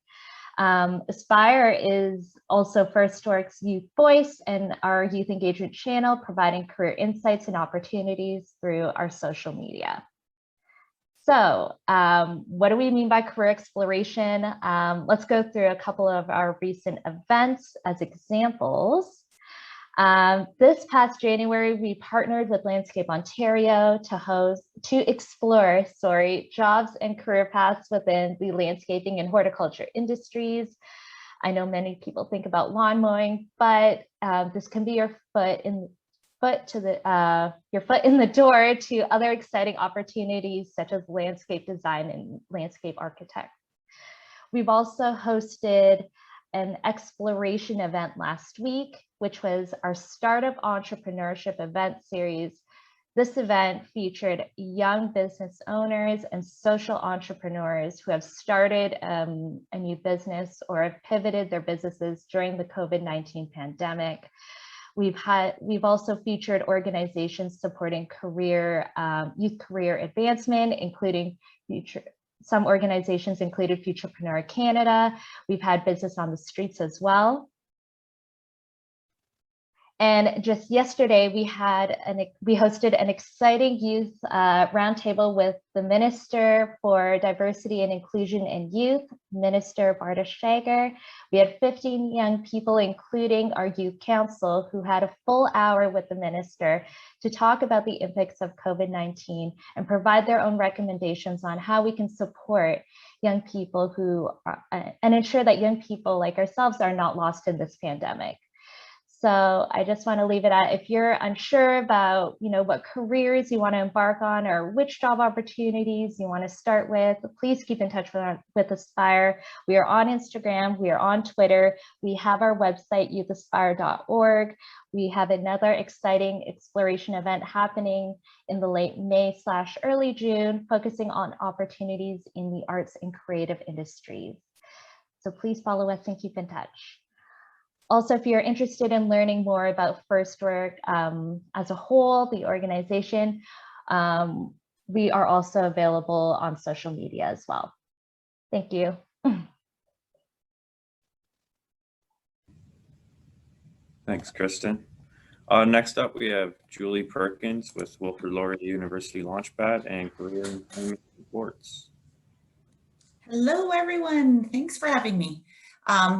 Aspire is also First Work's youth voice and our youth engagement channel, providing career insights and opportunities through our social media. So what do we mean by career exploration? Let's go through a couple of our recent events as examples. This past January, we partnered with Landscape Ontario to explore jobs and career paths within the landscaping and horticulture industries. I know many people think about lawn mowing, but this can be your foot in the door to other exciting opportunities such as landscape design and landscape architect. We've also hosted an exploration event last week, which was our Startup Entrepreneurship event series. This event featured young business owners and social entrepreneurs who have started a new business or have pivoted their businesses during the COVID-19 pandemic. We've also featured organizations supporting youth career advancement, including some organizations included Futurepreneur Canada. We've had Business on the Streets as well. And just yesterday, we hosted an exciting youth roundtable with the Minister for Diversity and Inclusion and Youth, Minister Barta Shagar. We had 15 young people, including our youth council, who had a full hour with the minister to talk about the impacts of COVID-19 and provide their own recommendations on how we can support young people and ensure that young people like ourselves are not lost in this pandemic. So I just want to leave it at, if you're unsure about, what careers you want to embark on or which job opportunities you want to start with, please keep in touch with Aspire. We are on Instagram, we are on Twitter, we have our website, youthaspire.org. We have another exciting exploration event happening in the late May/early June, focusing on opportunities in the arts and creative industries. So please follow us and keep in touch. Also, if you're interested in learning more about First Work as a whole, the organization, we are also available on social media as well. Thank you. Thanks, Kristen. Next up, we have Julie Perkins with Wilfrid Laurier University Launchpad and Career Employment Reports. Hello, everyone. Thanks for having me.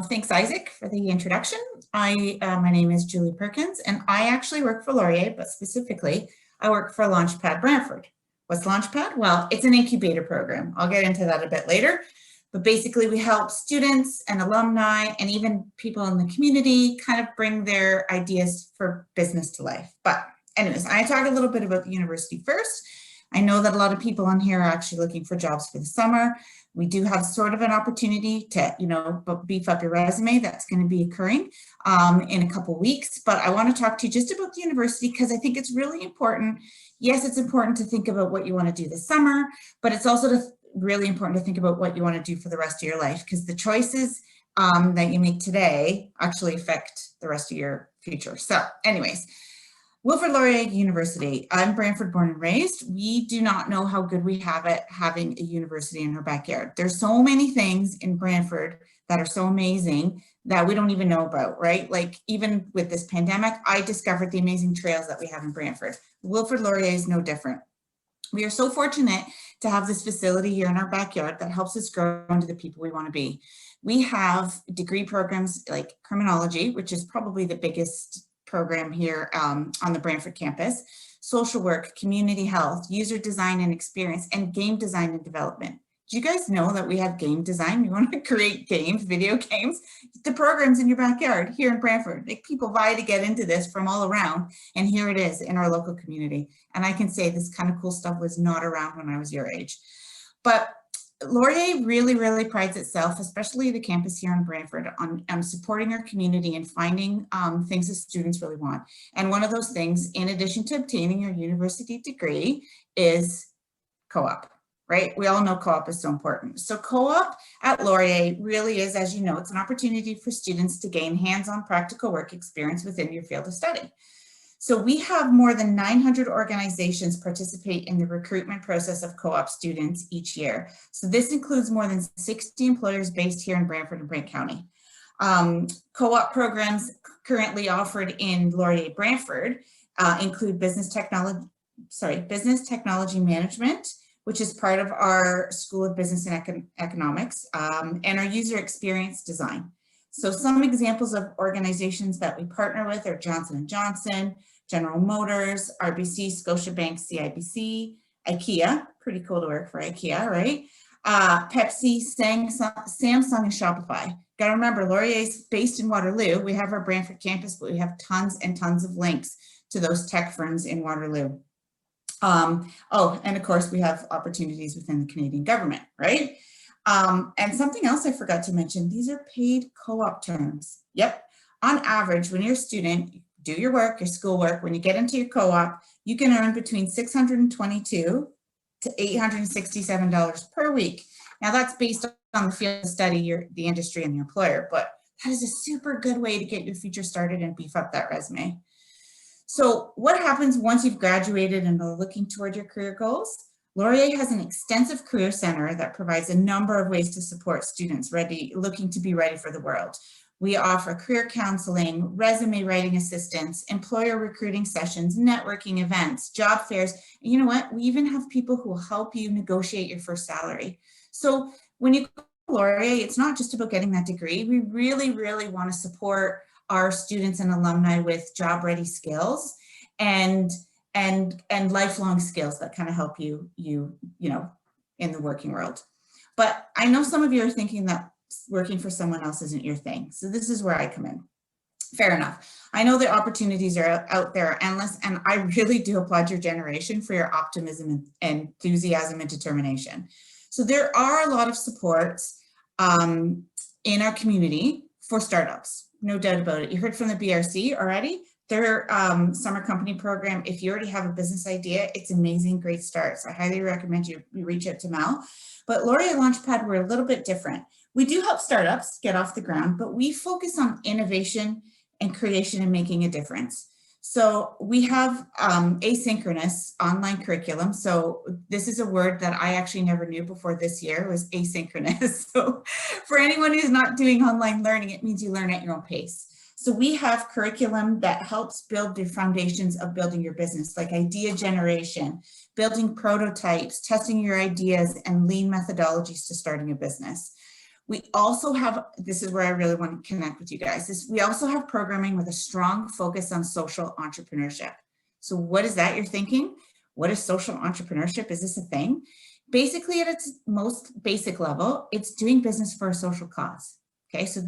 Thanks, Isaac, for the introduction. My name is Julie Perkins, and I actually work for Laurier, but specifically, I work for Launchpad Brantford, What's Launchpad? Well, it's an incubator program. I'll get into that a bit later. But basically we help students and alumni and even people in the community kind of bring their ideas for business to life. But anyways, I talk a little bit about the university first. I know that a lot of people on here are actually looking for jobs for the summer. We do have sort of an opportunity to, you know, beef up your resume. That's going to be occurring in a couple weeks. But I want to talk to you just about the university because I think it's really important. Yes, it's important to think about what you want to do this summer, but it's also really important to think about what you want to do for the rest of your life, because the choices that you make today actually affect the rest of your future. So anyways, Wilfrid Laurier University. I'm Brantford born and raised. We do not know how good we have it having a university in our backyard. There's so many things in Brantford that are so amazing that we don't even know about, right? Like even with this pandemic, I discovered the amazing trails that we have in Brantford. Wilfrid Laurier is no different. We are so fortunate to have this facility here in our backyard that helps us grow into the people we want to be. We have degree programs like criminology, which is probably the biggest program here on the Brantford campus, social work, community health, user design and experience, and game design and development. Do you guys know that we have game design? You want to create games, video games? The program's in your backyard here in Brantford. Like, people vie to get into this from all around, and here it is in our local community. And I can say this kind of cool stuff was not around when I was your age. But Laurier really, really prides itself, especially the campus here in Brantford, on supporting our community and finding things that students really want. And one of those things, in addition to obtaining your university degree, is co-op, right? We all know co-op is so important. So co-op at Laurier really is, as you know, it's an opportunity for students to gain hands-on practical work experience within your field of study. So we have more than 900 organizations participate in the recruitment process of co-op students each year. So this includes more than 60 employers based here in Brantford and Brant County. Co-op programs currently offered in Laurier Brantford include business technology management, which is part of our School of Business and Economics, and our user experience design. So some examples of organizations that we partner with are Johnson & Johnson, General Motors, RBC, Scotiabank, CIBC, IKEA, pretty cool to work for IKEA, right? Pepsi, Samsung, and Shopify. Gotta remember, Laurier is based in Waterloo. We have our Brantford campus, but we have tons and tons of links to those tech firms in Waterloo. Oh, and of course we have opportunities within the Canadian government, right? And something else I forgot to mention, these are paid co-op terms. Yep, on average, when you're a student, do your work, your schoolwork, when you get into your co-op, you can earn between $622 to $867 per week. Now that's based on the field of study, the industry, and the employer, but that is a super good way to get your future started and beef up that resume. So what happens once you've graduated and are looking toward your career goals? Laurier has an extensive career center that provides a number of ways to support students looking to be ready for the world. We offer career counseling, resume writing assistance, employer recruiting sessions, networking events, job fairs. And you know what? We even have people who will help you negotiate your first salary. So when you go to Laurier, it's not just about getting that degree. We really, really want to support our students and alumni with job-ready skills and lifelong skills that kind of help you know, in the working world. But I know some of you are thinking that working for someone else isn't your thing. So this is where I come in. Fair enough. I know the opportunities are out there are endless, and I really do applaud your generation for your optimism and enthusiasm and determination. So there are a lot of supports in our community for startups, no doubt about it. You heard from the BRC already. Their summer company program, if you already have a business idea, it's amazing, great start. So I highly recommend you reach out to Mel. But Laurier Launchpad, we're a little bit different. We do help startups get off the ground, but we focus on innovation and creation and making a difference. So we have asynchronous online curriculum. So this is a word that I actually never knew before this year, was asynchronous. So for anyone who's not doing online learning, it means you learn at your own pace. So we have curriculum that helps build the foundations of building your business, like idea generation, building prototypes, testing your ideas, and lean methodologies to starting a business. We also have, this is where I really want to connect with you guys, we also have programming with a strong focus on social entrepreneurship. So what is that you're thinking? what is social entrepreneurship? Is this a thing? Basically, at its most basic level, it's doing business for a social cause. Okay, so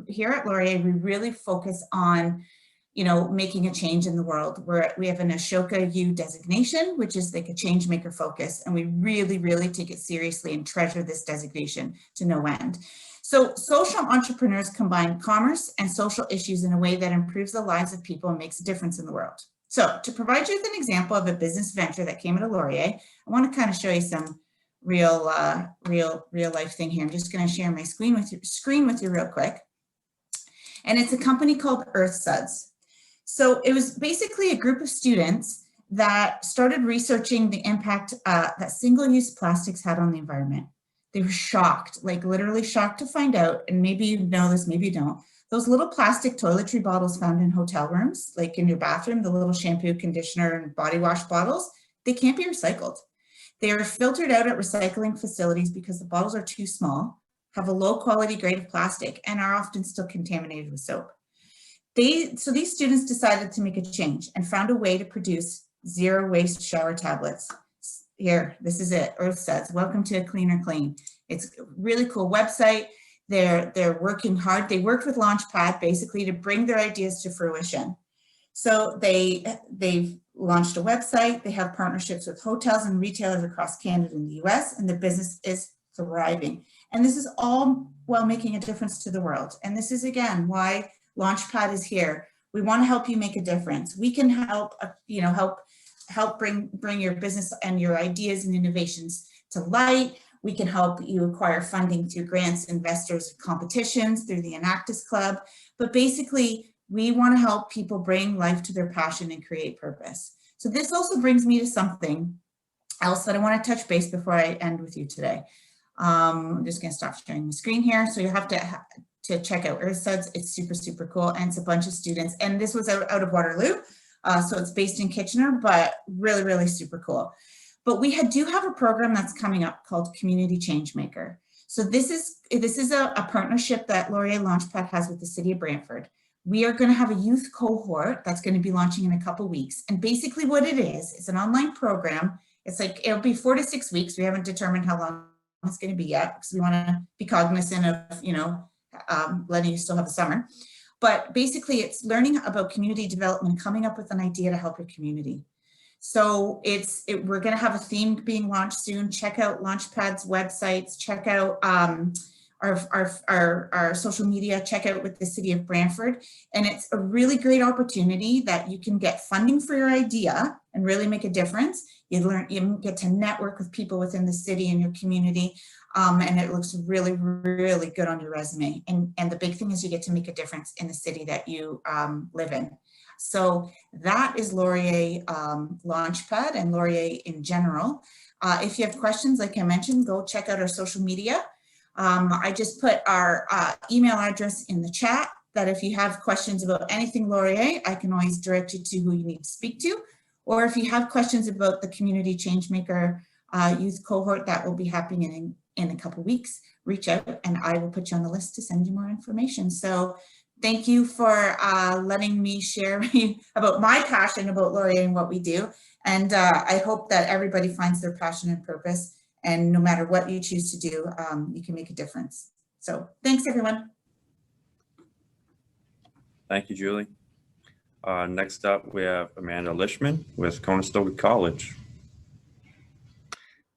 here at Laurier, we really focus on, you know, making a change in the world. We have an Ashoka U designation, which is like a change maker focus, and we really, really take it seriously and treasure this designation to no end. So social entrepreneurs combine commerce and social issues in a way that improves the lives of people and makes a difference in the world. So to provide you with an example of a business venture that came out of Laurier, I want to kind of show you some real life thing here. I'm just going to share my screen with you real quick. And it's a company called EarthSuds. So it was basically a group of students that started researching the impact that single-use plastics had on the environment. They were shocked, like literally shocked to find out, and maybe you know this, maybe you don't, those little plastic toiletry bottles found in hotel rooms, like in your bathroom, the little shampoo, conditioner, and body wash bottles, they can't be recycled. They are filtered out at recycling facilities because the bottles are too small, have a low quality grade of plastic, and are often still contaminated with soap. So these students decided to make a change and found a way to produce zero waste shower tablets. Here, this is it, EarthSuds, welcome to a cleaner clean. It's a really cool website. They're working hard. They worked with Launchpad basically to bring their ideas to fruition. So they've launched a website. They have partnerships with hotels and retailers across Canada and the US, and the business is thriving. And this is all while making a difference to the world. And this is, again, why Launchpad is here. We want to help you make a difference. We can help, help bring your business and your ideas and innovations to light. We can help you acquire funding through grants, investors, competitions, through the Enactus Club. But basically, we want to help people bring life to their passion and create purpose. So this also brings me to something else that I want to touch base before I end with you today. I'm just going to stop sharing my screen here. So you have to check out EarthSuds. It's super, super cool. And it's a bunch of students. And this was out of Waterloo. So it's based in Kitchener, but really, really super cool. But we do have a program that's coming up called Community Changemaker. So this is a partnership that Laurier Launchpad has with the city of Brantford. We are going to have a youth cohort that's going to be launching in a couple weeks. And basically what it is, it's an online program. It's like, it'll be 4 to 6 weeks. We haven't determined how long it's going to be yet because we want to be cognizant of, letting you still have the summer. But basically it's learning about community development, coming up with an idea to help your community. So we're going to have a theme being launched soon. Check out Launchpad's websites, check out our social media, check out with the city of Brantford. And it's a really great opportunity that you can get funding for your idea and really make a difference. You get to network with people within the city and your community. And it looks really, really good on your resume. And the big thing is you get to make a difference in the city that you live in. So that is Laurier Launchpad and Laurier in general. If you have questions, like I mentioned, go check out our social media. I just put our email address in the chat that if you have questions about anything Laurier, I can always direct you to who you need to speak to. Or if you have questions about the Community Changemaker youth cohort that will be happening in a couple weeks, reach out and I will put you on the list to send you more information. So thank you for letting me share about my passion about Laurier and what we do. And I hope that everybody finds their passion and purpose. And no matter what you choose to do, you can make a difference. So thanks, everyone. Thank you, Julie. Next up, we have Amanda Lishman with Conestoga College.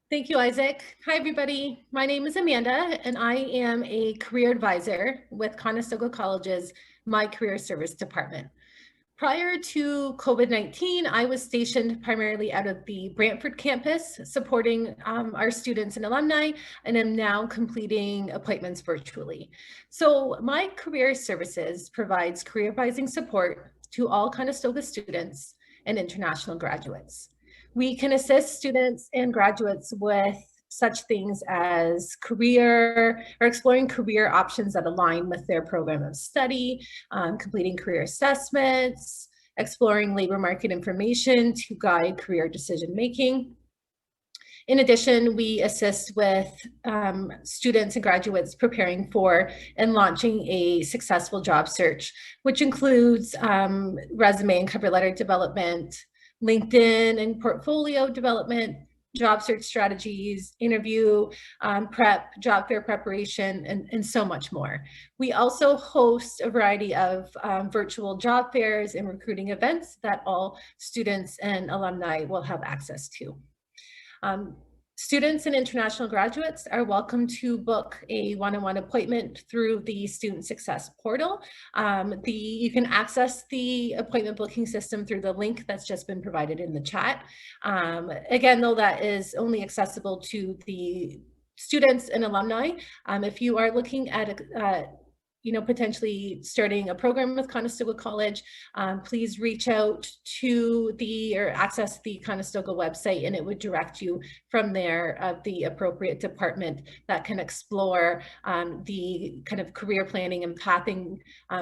Thank you, Isaac. Hi, everybody. My name is Amanda, and I am a career advisor with Conestoga College's My Career Service Department. Prior to COVID-19, I was stationed primarily out of the Brantford campus, supporting our students and alumni, and am now completing appointments virtually. So My Career Services provides career advising support to all Conestoga students and international graduates. We can assist students and graduates with such things as exploring career options that align with their program of study, completing career assessments, exploring labor market information to guide career decision-making. In addition, we assist with students and graduates preparing for and launching a successful job search, which includes resume and cover letter development, LinkedIn and portfolio development, job search strategies, interview prep, job fair preparation, and so much more. We also host a variety of virtual job fairs and recruiting events that all students and alumni will have access to. Students and international graduates are welcome to book a one-on-one appointment through the Student Success portal. You can access the appointment booking system through the link that's just been provided in the chat. Again, though, that is only accessible to the students and alumni. If you are looking at potentially starting a program with Conestoga College, please reach out to or access the Conestoga website, and it would direct you from there the appropriate department that can explore the kind of career planning and pathing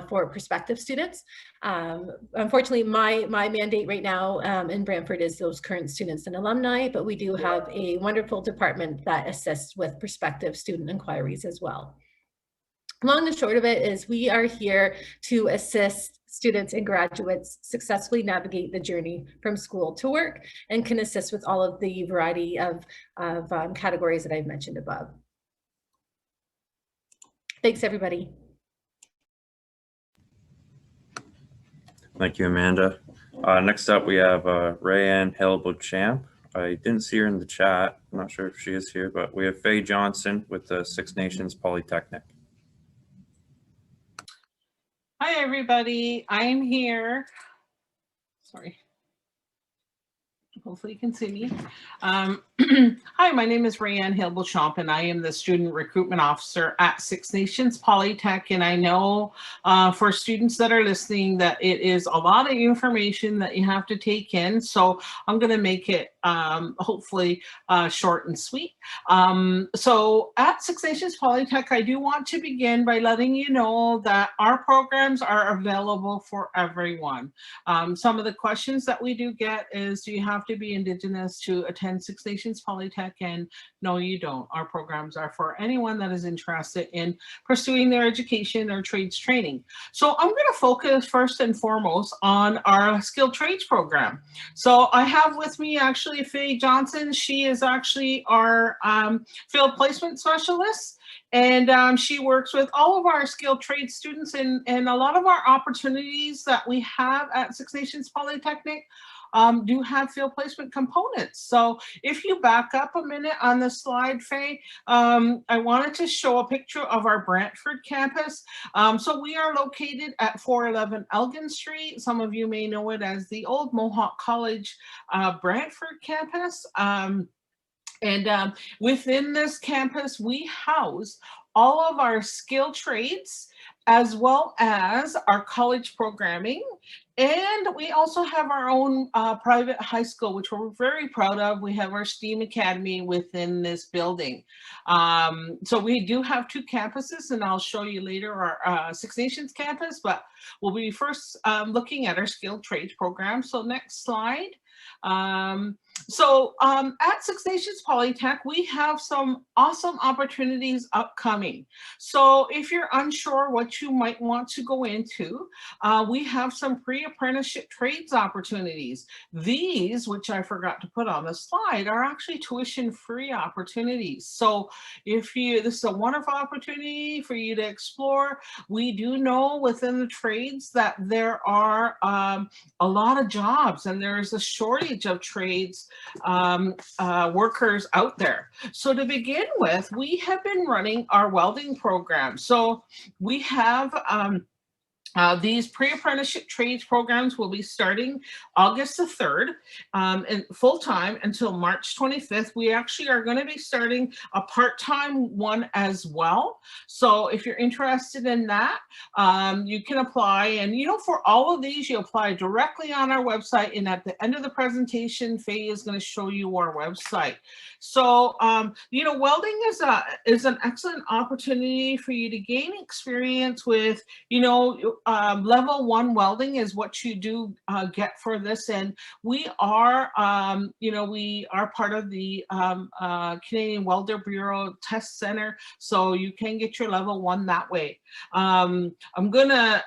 for prospective students. Unfortunately, my mandate right now in Brantford is those current students and alumni, but we do have a wonderful department that assists with prospective student inquiries as well. Long and short of it is we are here to assist students and graduates successfully navigate the journey from school to work, and can assist with all of the variety of categories that I've mentioned above. Thanks, everybody. Thank you, Amanda. Next up, we have Rayanne Hale-Beauchamp. I didn't see her in the chat. I'm not sure if she is here, but we have Faye Johnson with the Six Nations Polytechnic. Hi, everybody. I'm here. Sorry. Hopefully you can see me. Hi, my name is Rayanne Hale-Beauchamp, and I am the Student Recruitment Officer at Six Nations Polytech. And I know for students that are listening that it is a lot of information that you have to take in. So I'm going to make it hopefully short and sweet. So at Six Nations Polytech, I do want to begin by letting you know that our programs are available for everyone. Some of the questions that we do get is, do you have to be Indigenous to attend Six Nations Polytech? And no, you don't. Our programs are for anyone that is interested in pursuing their education or trades training. So I'm going to focus first and foremost on our skilled trades program. So I have with me actually Faye Johnson. She is actually our field placement specialist. And she works with all of our skilled trade students, and a lot of our opportunities that we have at Six Nations Polytechnic do have field placement components. So if you back up a minute on the slide, Faye, I wanted to show a picture of our Brantford campus. So we are located at 411 Elgin Street. Some of you may know it as the old Mohawk College Brantford campus. Within this campus, we house all of our skilled trades as well as our college programming. And we also have our own private high school, which we're very proud of. We have our STEAM Academy within this building. So we do have two campuses, and I'll show you later our Six Nations campus, but we'll be first looking at our skilled trades program. So next slide. At Six Nations Polytech, we have some awesome opportunities upcoming. So if you're unsure what you might want to go into, we have some pre-apprenticeship trades opportunities. These, which I forgot to put on the slide, are actually tuition-free opportunities. So this is a wonderful opportunity for you to explore. We do know within the trades that there are a lot of jobs, and there is a shortage of trades workers out there. So to begin with, we have been running our welding program. So we have these pre-apprenticeship trades programs will be starting August the 3rd and full-time until March 25th. We actually are going to be starting a part-time one as well. So if you're interested in that, you can apply. And, for all of these, you apply directly on our website. And at the end of the presentation, Faye is going to show you our website. So, welding is an excellent opportunity for you to gain experience with, level 1 welding is what you do get for this, and we are, we are part of the Canadian Welder Bureau Test Center, so you can get your level 1 that way. I'm gonna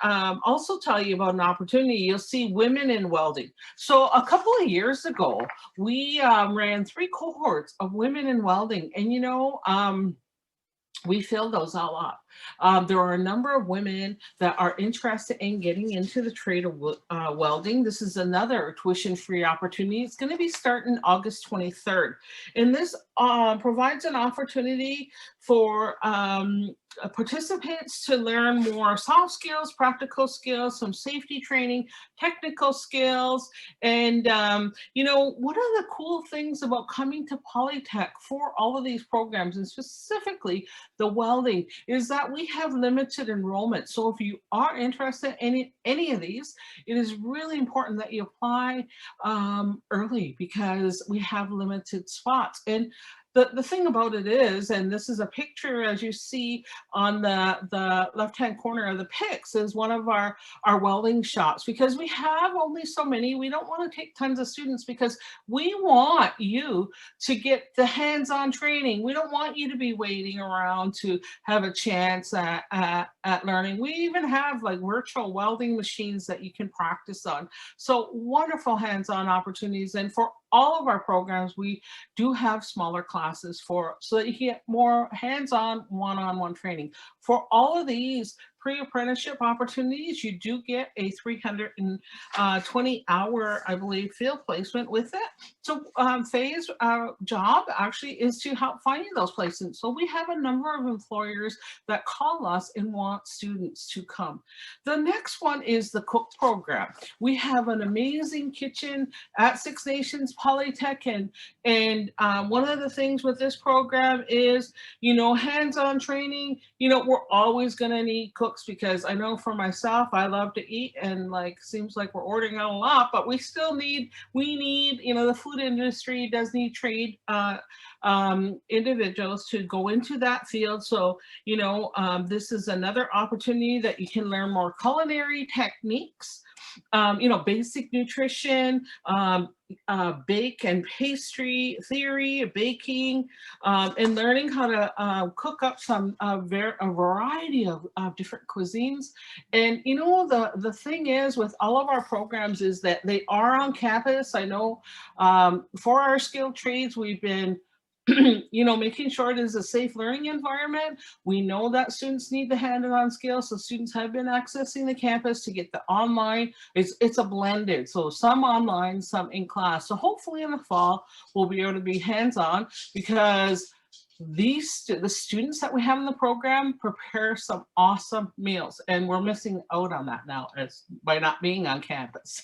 also tell you about an opportunity. You'll see women in welding. So a couple of years ago, we ran 3 cohorts of women in welding, and we filled those all up. There are a number of women that are interested in getting into the trade of welding. This is another tuition-free opportunity. It's going to be starting August 23rd. And this provides an opportunity for participants to learn more soft skills, practical skills, some safety training, technical skills. And, one of the cool things about coming to Polytech for all of these programs, and specifically the welding, is that we have limited enrollment. So if you are interested in any of these, it is really important that you apply early, because we have limited spots. And the thing about it is, and this is a picture as you see on the left-hand corner of the pics, is one of our welding shops, because we have only so many. We don't want to take tons of students because we want you to get the hands-on training. We don't want you to be waiting around to have a chance at learning. We even have like virtual welding machines that you can practice on. So wonderful hands-on opportunities. And for all of our programs, we do have smaller classes so that you can get more hands-on one-on-one training. For all of these pre-apprenticeship opportunities, you do get a 320-hour, I believe, field placement with it. So Faye's job actually is to help find you those placements. So we have a number of employers that call us and want students to come. The next one is the cook program. We have an amazing kitchen at Six Nations Polytech, and one of the things with this program is, hands-on training. We're always going to need cooks, because I know for myself, I love to eat, and seems like we're ordering out a lot, but we still need, the food industry does need trade individuals to go into that field. So, this is another opportunity that you can learn more culinary techniques, basic nutrition, bake and pastry theory, baking, and learning how to cook up a variety of different cuisines. And the thing is with all of our programs is that they are on campus. I know for our skilled trades, we've been making sure it is a safe learning environment. We know that students need the hands-on skills, so students have been accessing the campus to get the online. It's a blended, so some online, some in class. So hopefully in the fall, we'll be able to be hands-on, because the students that we have in the program prepare some awesome meals, and we're missing out on that now by not being on campus.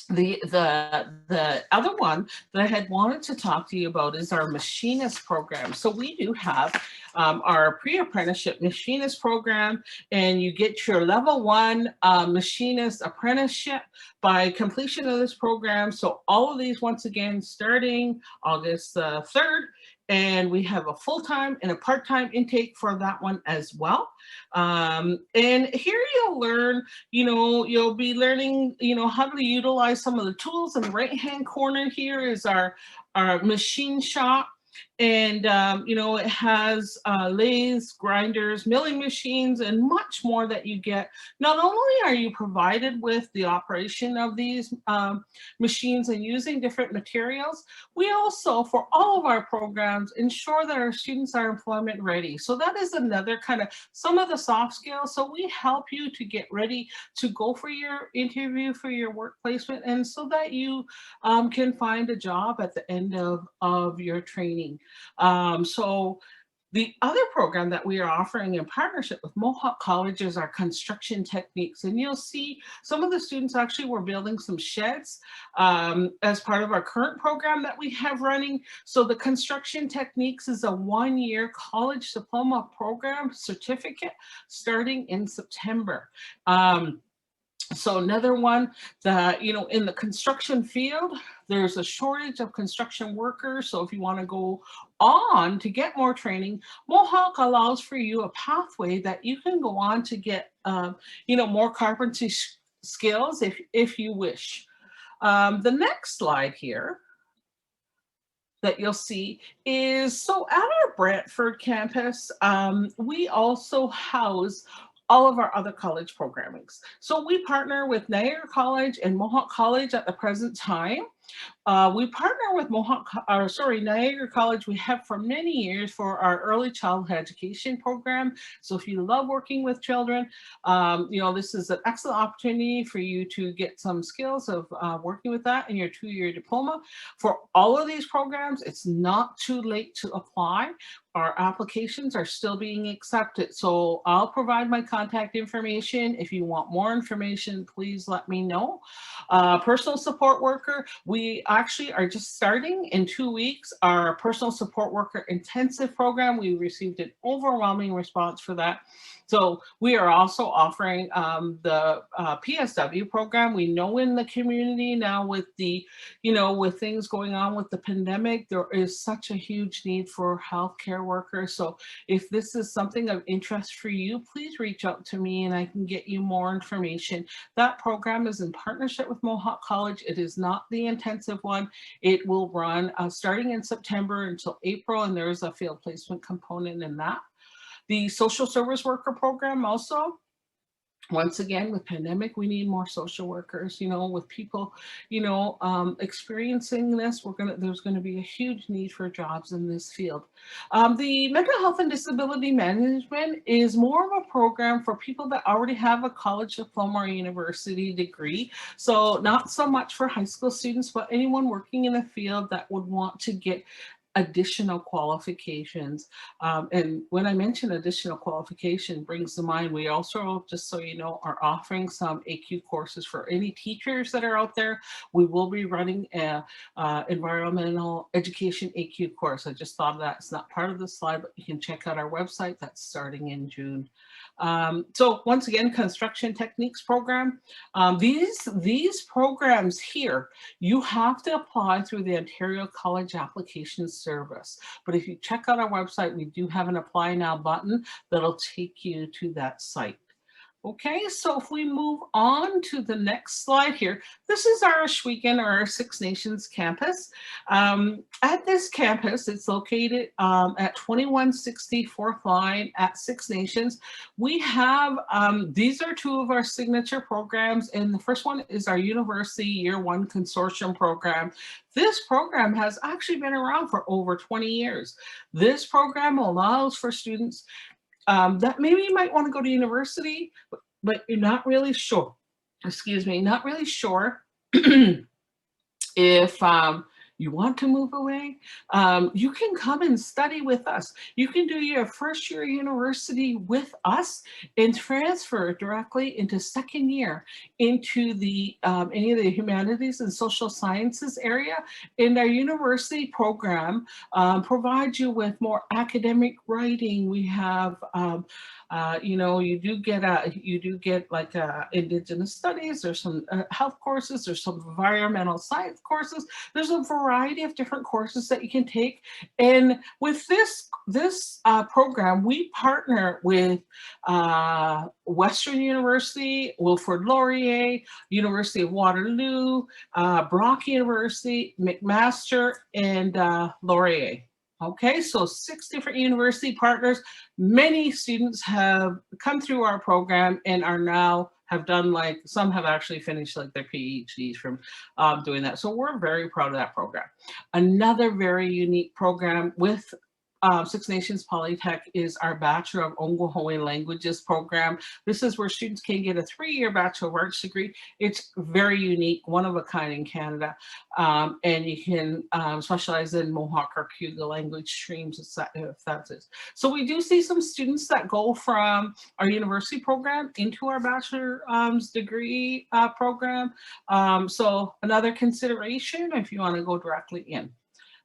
The other one that I had wanted to talk to you about is our Machinist Program. So we do have our Pre-Apprenticeship Machinist Program, and you get your level 1 Machinist Apprenticeship by completion of this program. So all of these, once again, starting August 3rd, and we have a full-time and a part-time intake for that one as well. And here you'll learn, you'll be learning, how to utilize some of the tools. In the right-hand corner here is our machine shop. And, it has lathes, grinders, milling machines, and much more that you get. Not only are you provided with the operation of these machines and using different materials, we also, for all of our programs, ensure that our students are employment ready. So that is another kind of some of the soft skills. So we help you to get ready to go for your interview, for your work placement, and so that you can find a job at the end of your training. So the other program that we are offering in partnership with Mohawk College is our construction techniques. And you'll see some of the students actually were building some sheds as part of our current program that we have running. So the construction techniques is a 1-year college diploma program certificate starting in September. So another one that, you know, in the construction field, there's a shortage of construction workers. So if you want to go on to get more training, Mohawk allows for you a pathway that you can go on to get, you know, more carpentry skills if you wish. The next slide here that you'll see is, so at our Brantford campus, we also house all of our other college programmings. So we partner with Niagara College and Mohawk College at the present time. We partner with Niagara College. We have for many years for our early childhood education program. So if you love working with children, you know, this is an excellent opportunity for you to get some skills of working with that in your 2-year diploma. For all of these programs, it's not too late to apply. Our applications are still being accepted. So I'll provide my contact information. If you want more information, please let me know. Personal support worker, we actually are just starting in 2 weeks our personal support worker intensive program. We received an overwhelming response for that. So we are also offering the PSW program. We know in the community now with the, you know, with things going on with the pandemic, there is such a huge need for healthcare workers. So if this is something of interest for you, please reach out to me and I can get you more information. That program is in partnership with Mohawk College. It is not the intensive one. It will run starting in September until April, and there is a field placement component in that. The social service worker program also, once again, with pandemic, we need more social workers, you know, with people, you know, experiencing this, there's going to be a huge need for jobs in this field. The mental health and disability management is more of a program for people that already have a college diploma or university degree. So not so much for high school students, but anyone working in a field that would want to get additional qualifications. And when I mention additional qualification, brings to mind, we also, just so you know, are offering some AQ courses for any teachers that are out there. We will be running a environmental education AQ course. I just thought of that. It's not part of the slide, but you can check out our website. That's starting in June. So once again, construction techniques program. These programs here, you have to apply through the Ontario College Applications Service. But if you check out our website, we do have an apply now button that'll take you to that site. Okay, so if we move on to the next slide here, this is our Ohsweken, or our Six Nations campus. At this campus, it's located at 2160 4th Line at Six Nations. We have, these are two of our signature programs, and the first one is our University Year One Consortium program. This program has actually been around for over 20 years. This program allows for students that maybe you might want to go to university, but you're not really sure, not really sure if you want to move away, you can come and study with us. You can do your first year university with us and transfer directly into second year into the any of the humanities and social sciences area. And our university program provides you with more academic writing. We have you know, you do get like Indigenous studies, there's some health courses, there's some environmental science courses, there's a variety of different courses that you can take. And with this program, we partner with Western University, Wilfrid Laurier, University of Waterloo, Brock University, McMaster, and Laurier. Okay, so 6 different university partners. Many students have come through our program and are now have done, like, some have actually finished like their PhDs from doing that. So we're very proud of that program. Another very unique program with Six Nations Polytech is our Bachelor of Ongwehoe Languages program. This is where students can get a 3-year Bachelor of Arts degree. It's very unique, one of a kind in Canada. And you can specialize in Mohawk or Cayuga language streams, if that's it. So we do see some students that go from our university program into our bachelor's degree program. So another consideration if you want to go directly in.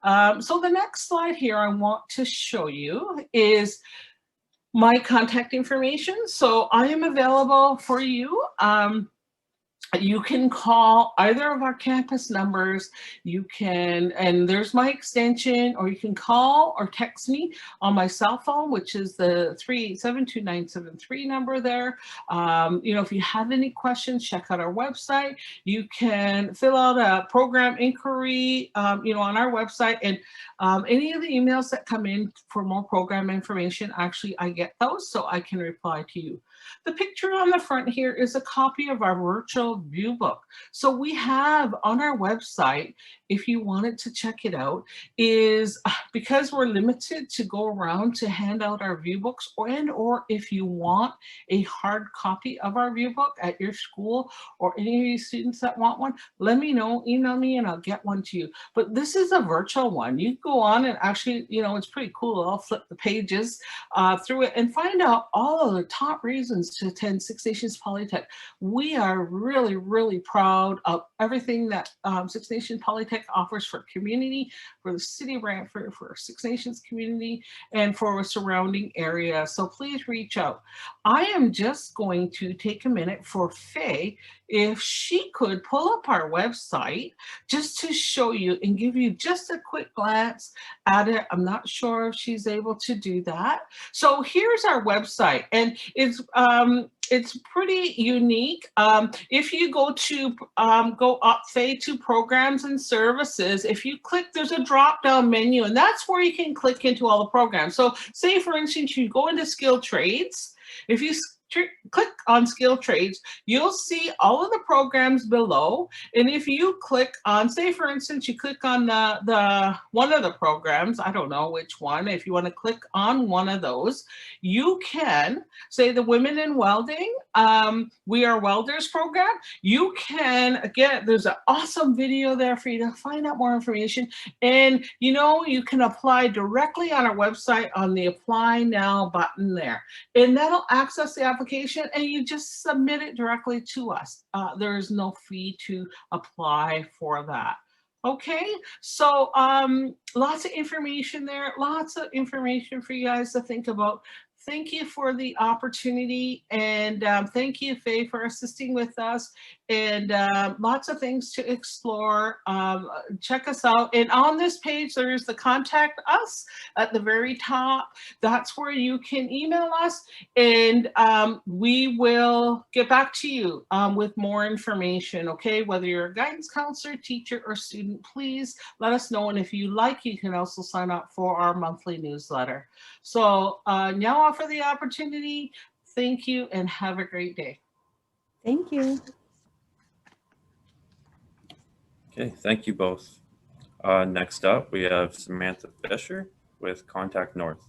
So the next slide here I want to show you is my contact information. So I am available for you You can call either of our campus numbers. You can, and there's my extension, or you can call or text me on my cell phone, which is the 3872973 number there. You know, if you have any questions, check out our website. You can fill out a program inquiry, you know, on our website, and any of the emails that come in for more program information, actually, I get those, so I can reply to you. The picture on the front here is a copy of our virtual view book. So we have on our website, if you wanted to check it out, is because we're limited to go around to hand out our view books, or if you want a hard copy of our view book at your school, or any of you students that want one, let me know, email me, and I'll get one to you. But this is a virtual one. You go on and actually, you know, it's pretty cool. I'll flip the pages through it and find out all of the top reasons to attend Six Nations Polytech. We are really, really proud of everything that Six Nations Polytech offers for community, for the city of Brantford, for Six Nations community, and for a surrounding area. So please reach out. I am just going to take a minute for Faye, if she could pull up our website just to show you and give you just a quick glance at it. I'm not sure if she's able to do that. So here's our website, and it's pretty unique. If you go to go up, Faye, to programs and services, if you click, there's a drop down menu, and that's where you can click into all the programs. So say, for instance, you go into skilled trades. If you click on skilled trades, you'll see all of the programs below. And if you click on, say, for instance, you click on the one of the programs, I don't know which one, if you want to click on one of those, you can say the Women in Welding, We Are Welders program. You can, again, there's an awesome video there for you to find out more information. And, you know, you can apply directly on our website on the Apply Now button there. And that'll access the application, and you just submit it directly to us. There is no fee to apply for that. Okay, so lots of information there, lots of information for you guys to think about. Thank you for the opportunity, and thank you, Faye, for assisting with us, and lots of things to explore. Check us out, and on this page there is the contact us at the very top. That's where you can email us, and we will get back to you with more information. Okay, whether you're a guidance counselor, teacher, or student, please let us know, and if you like, you can also sign up for our monthly newsletter. So now for the opportunity, thank you, and have a great day. Thank you. Okay, thank you both. Next up, we have Samantha Fisher with Contact North.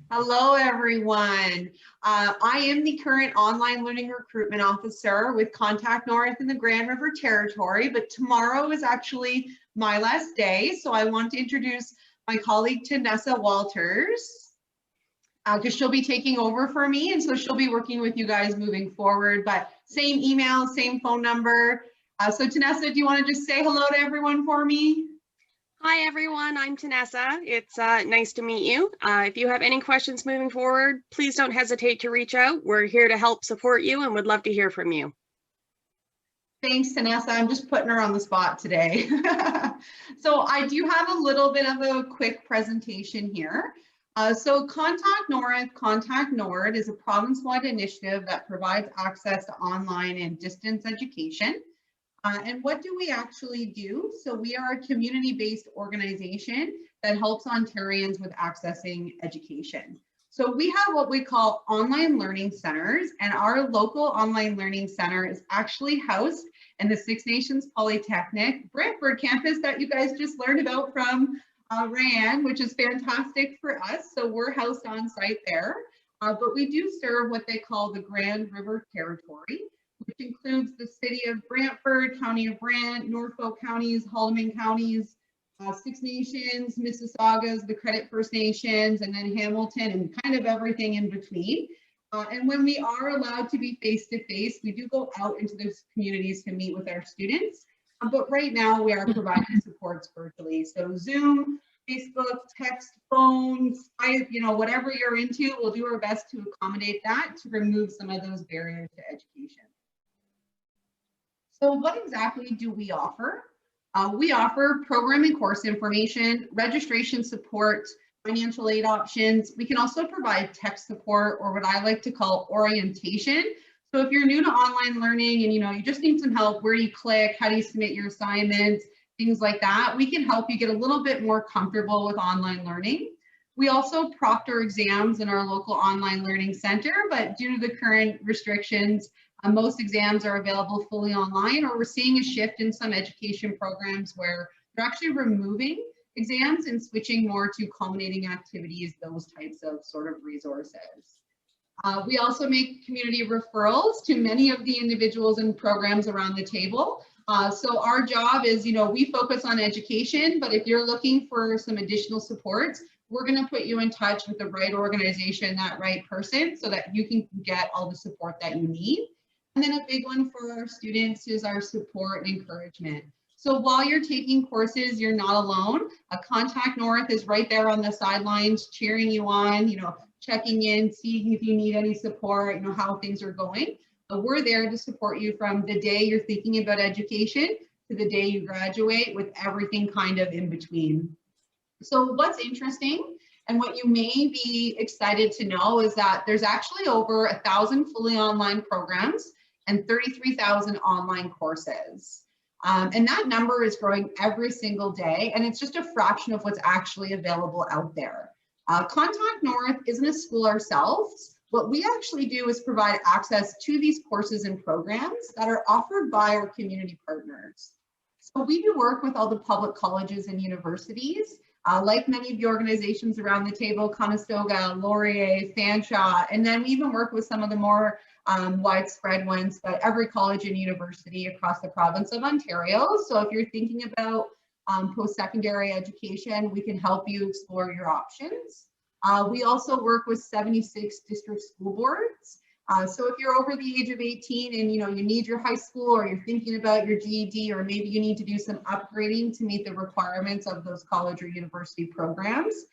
Hello, everyone. I am the current online learning recruitment officer with Contact North in the Grand River Territory, but tomorrow is actually my last day. So I want to introduce my colleague, Tanessa Walters, because she'll be taking over for me. And so she'll be working with you guys moving forward, but same email, same phone number. So Tanessa, do you want to just say hello to everyone for me? Hi everyone, I'm Tanessa. It's nice to meet you. If you have any questions moving forward, please don't hesitate to reach out. We're here to help support you and would love to hear from you. Thanks, Tanessa. I'm just putting her on the spot today. So I do have a little bit of a quick presentation here. So Contact North is a province-wide initiative that provides access to online and distance education. And what do we actually do? So we are a community-based organization that helps Ontarians with accessing education. So we have what we call online learning centers, and our local online learning center is actually housed in the Six Nations Polytechnic Brantford Campus that you guys just learned about from Ryan, which is fantastic for us. So we're housed on site there, but we do serve what they call the Grand River Territory, which includes the city of Brantford, county of Brandt, Norfolk counties, Haldimand counties, Six Nations, Mississaugas, the Credit First Nations, and then Hamilton, and kind of everything in between. And when we are allowed to be face-to-face, we do go out into those communities to meet with our students. But right now we are providing supports virtually. So Zoom, Facebook, text, phones, whatever you're into, we'll do our best to accommodate that to remove some of those barriers to education. So what exactly do we offer? We offer program and course information, registration support, financial aid options. We can also provide tech support, or what I like to call orientation. So if you're new to online learning and you just need some help, where do you click, how do you submit your assignments, things like that, we can help you get a little bit more comfortable with online learning. We also proctor exams in our local online learning center, but due to the current restrictions, most exams are available fully online, or we're seeing a shift in some education programs where they're actually removing exams and switching more to culminating activities, those types of sort of resources. We also make community referrals to many of the individuals and programs around the table. So our job is, we focus on education, but if you're looking for some additional supports, we're going to put you in touch with the right organization, that right person, so that you can get all the support that you need. And then a big one for our students is our support and encouragement. So while you're taking courses, you're not alone. Contact North is right there on the sidelines, cheering you on, checking in, seeing if you need any support, how things are going. But we're there to support you from the day you're thinking about education to the day you graduate, with everything kind of in between. So what's interesting and what you may be excited to know is that there's actually over 1,000 fully online programs and 33,000 online courses. And that number is growing every single day, and it's just a fraction of what's actually available out there. Contact North isn't a school ourselves. What we actually do is provide access to these courses and programs that are offered by our community partners. So we do work with all the public colleges and universities, like many of the organizations around the table, Conestoga, Laurier, Fanshawe, and then we even work with some of the more widespread ones, but every college and university across the province of Ontario. So if you're thinking about post-secondary education, we can help you explore your options. We also work with 76 district school boards. So if you're over the age of 18 and you need your high school, or you're thinking about your GED, or maybe you need to do some upgrading to meet the requirements of those college or university programs,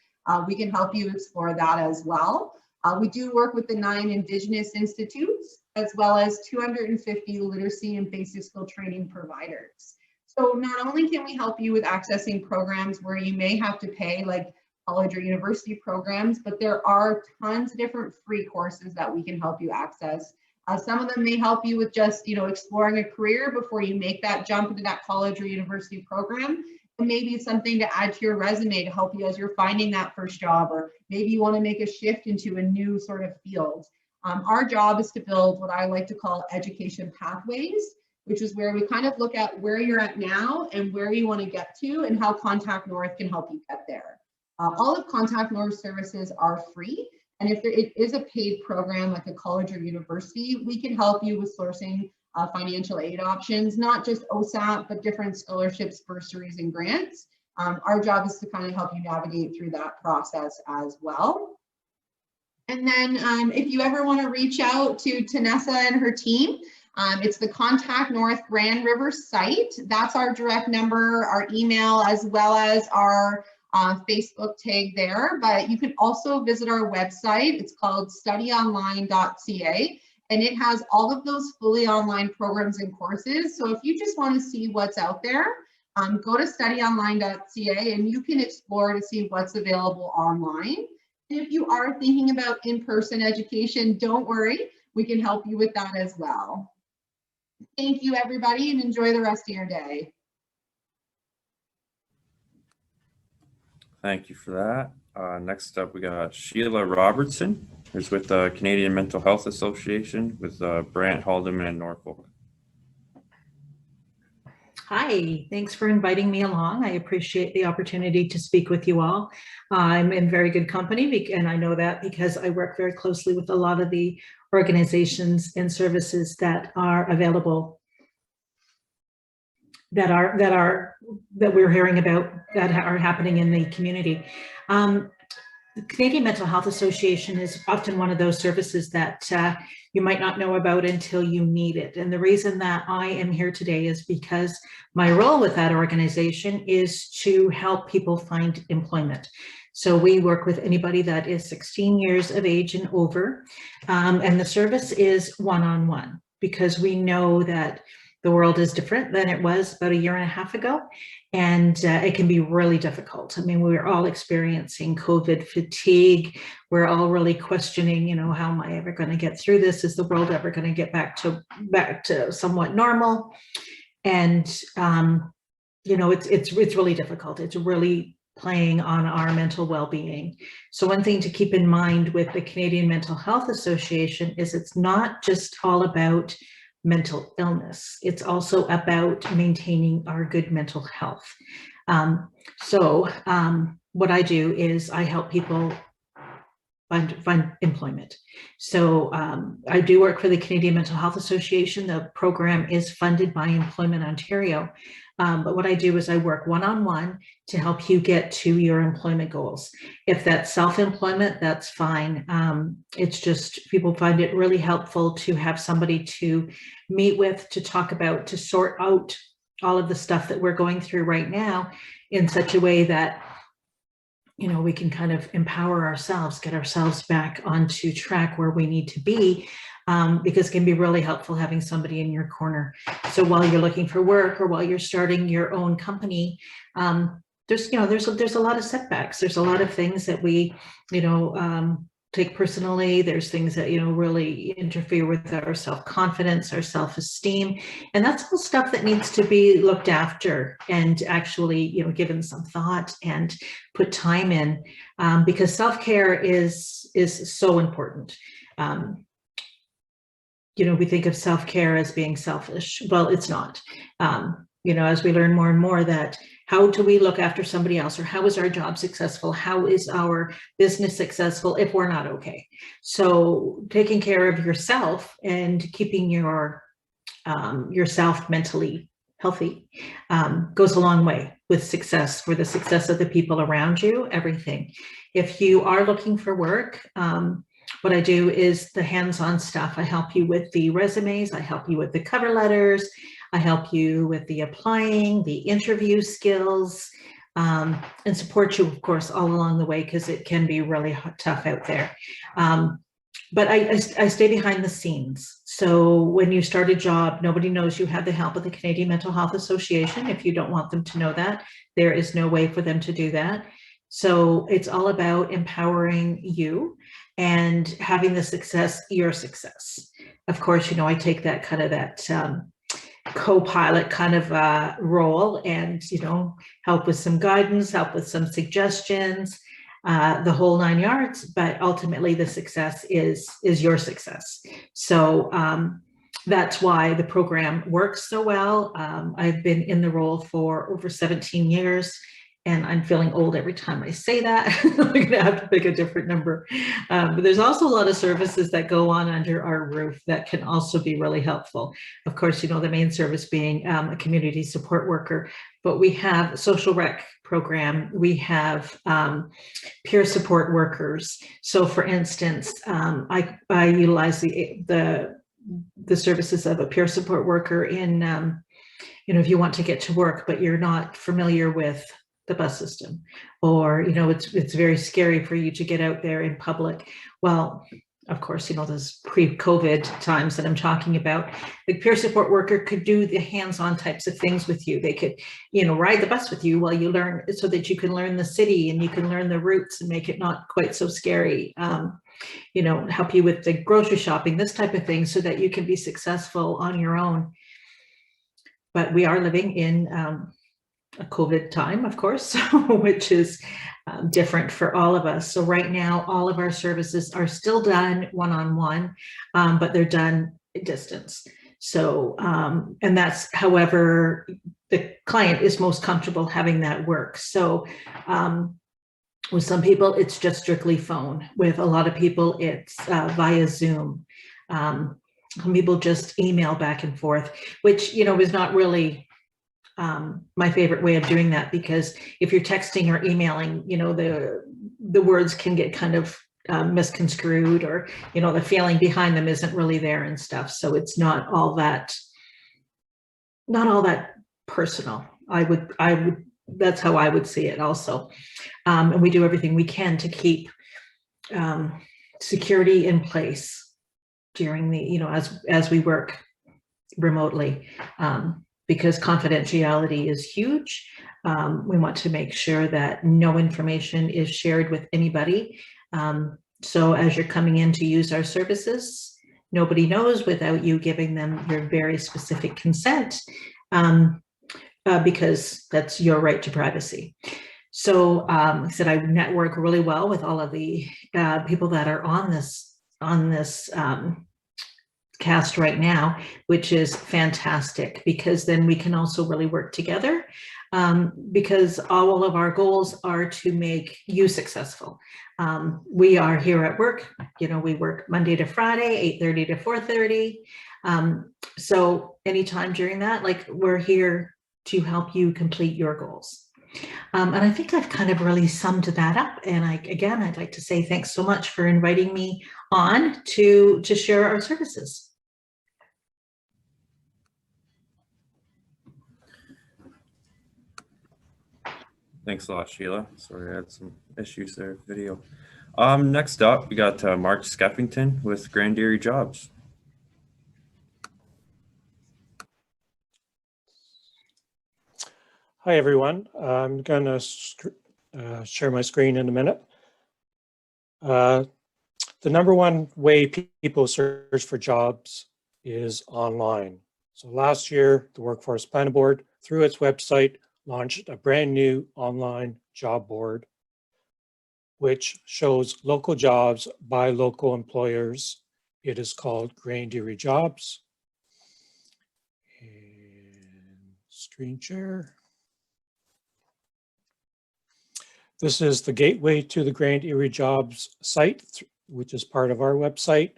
we can help you explore that as well. We do work with the 9 Indigenous institutes, as well as 250 literacy and basic skill training providers. So not only can we help you with accessing programs where you may have to pay, like college or university programs, but there are tons of different free courses that we can help you access. Some of them may help you with just, exploring a career before you make that jump into that college or university program. And maybe it's something to add to your resume to help you as you're finding that first job, or maybe you want to make a shift into a new sort of field. Our job is to build what I like to call education pathways, which is where we kind of look at where you're at now and where you want to get to, and how Contact North can help you get there. All of Contact North services are free, and if it is a paid program like a college or university, we can help you with sourcing financial aid options, not just OSAP, but different scholarships, bursaries, and grants. Our job is to kind of help you navigate through that process as well. And then if you ever want to reach out to Tanessa and her team, it's the Contact North Grand River site. That's our direct number, our email, as well as our Facebook tag there. But you can also visit our website. It's called studyonline.ca. And it has all of those fully online programs and courses. So if you just want to see what's out there, go to studyonline.ca and you can explore to see what's available online. And if you are thinking about in-person education, don't worry, we can help you with that as well. Thank you, everybody, and enjoy the rest of your day. Thank you for that. Next up, we got Sheila Robertson, who's with the Canadian Mental Health Association with Brandt, Haldeman, and Norfolk. Hi, thanks for inviting me along. I appreciate the opportunity to speak with you all. I'm in very good company, and I know that because I work very closely with a lot of the organizations and services that are available, that we're hearing about, that are happening in the community. The Canadian Mental Health Association is often one of those services that you might not know about until you need it. And the reason that I am here today is because my role with that organization is to help people find employment. So we work with anybody that is 16 years of age and over, and the service is one-on-one, because we know that the world is different than it was about a year and a half ago, and it can be really difficult. I mean, we're all experiencing COVID fatigue. We're all really questioning, you know, how am I ever going to get through this? Is the world ever going to get back to somewhat normal? And you know, it's really difficult. It's really playing on our mental well-being. So one thing to keep in mind with the Canadian Mental Health Association is it's not just all about mental illness. It's also about maintaining our good mental health. What I do is I help people find employment. So I do work for the Canadian Mental Health Association. The program is funded by Employment Ontario. But what I do is I work one-on-one to help you get to your employment goals. If that's self-employment, that's fine. It's just people find it really helpful to have somebody to meet with, to talk about, to sort out all of the stuff that we're going through right now in such a way that, you know, we can kind of empower ourselves, get ourselves back onto track where we need to be, because it can be really helpful having somebody in your corner. So while you're looking for work or while you're starting your own company, there's a lot of setbacks. There's a lot of things that we, you know, take personally. There's things that, you know, really interfere with our self-confidence, our self-esteem, and that's all stuff that needs to be looked after and actually, you know, given some thought and put time in, because self-care is so important. You know, we think of self-care as being selfish. Well, it's not. You know, as we learn more and more that how do we look after somebody else, or how is our job successful? How is our business successful if we're not okay? So taking care of yourself and keeping yourself mentally healthy goes a long way with success, for the success of the people around you, everything. If you are looking for work, what I do is the hands-on stuff. I help you with the resumes, I help you with the cover letters, I help you with the applying, the interview skills, and support you, of course, all along the way, because it can be really tough out there. But I stay behind the scenes. So when you start a job, nobody knows you have the help of the Canadian Mental Health Association. If you don't want them to know that, there is no way for them to do that. So it's all about empowering you and having the success, your success. Of course, you know, I take that kind of that co-pilot kind of role and, you know, help with some guidance, help with some suggestions, the whole 9 yards, but ultimately the success is your success. So that's why the program works so well. I've been in the role for over 17 years. And I'm feeling old every time I say that. I'm gonna have to pick a different number. But there's also a lot of services that go on under our roof that can also be really helpful. Of course, you know, the main service being a community support worker, but we have social rec program, we have peer support workers. So for instance, I utilize the services of a peer support worker in, you know, if you want to get to work, but you're not familiar with the bus system, or, you know, it's very scary for you to get out there in public. Well, of course, you know, those pre-COVID times that I'm talking about, the peer support worker could do the hands-on types of things with you. They could, you know, ride the bus with you while you learn, so that you can learn the city and you can learn the routes and make it not quite so scary. You know, help you with the grocery shopping, this type of thing, so that you can be successful on your own. But we are living in a COVID time, of course, which is different for all of us. So right now, all of our services are still done one-on-one, but they're done distance. So, and that's however the client is most comfortable having that work. So with some people, it's just strictly phone. With a lot of people, it's via Zoom. Some people just email back and forth, which, you know, is not really my favorite way of doing that, because if you're texting or emailing, you know, the words can get kind of misconstrued, or, you know, the feeling behind them isn't really there and stuff. So it's not all that personal. That's how I would see it also. And we do everything we can to keep security in place during the, you know, as we work remotely, because confidentiality is huge. We want to make sure that no information is shared with anybody. So as you're coming in to use our services, nobody knows without you giving them your very specific consent, because that's your right to privacy. So like I said, I network really well with all of the people that are on this cast right now, which is fantastic, because then we can also really work together, because all of our goals are to make you successful. We are here at work, you know, we work Monday to Friday, 8:30 to 4:30. So anytime during that, like, we're here to help you complete your goals. And I think I've kind of really summed that up. And I'd like to say thanks so much for inviting me on to share our services. Thanks a lot, Sheila. Sorry, I had some issues there with video. Next up, we got Mark Skeffington with Grand Erie Jobs. Hi, everyone. I'm going to share my screen in a minute. The number one way people search for jobs is online. So last year, the Workforce Planning Board, through its website, launched a brand new online job board, which shows local jobs by local employers. It is called Grand Erie Jobs. And screen share. This is the gateway to the Grand Erie Jobs site, which is part of our website.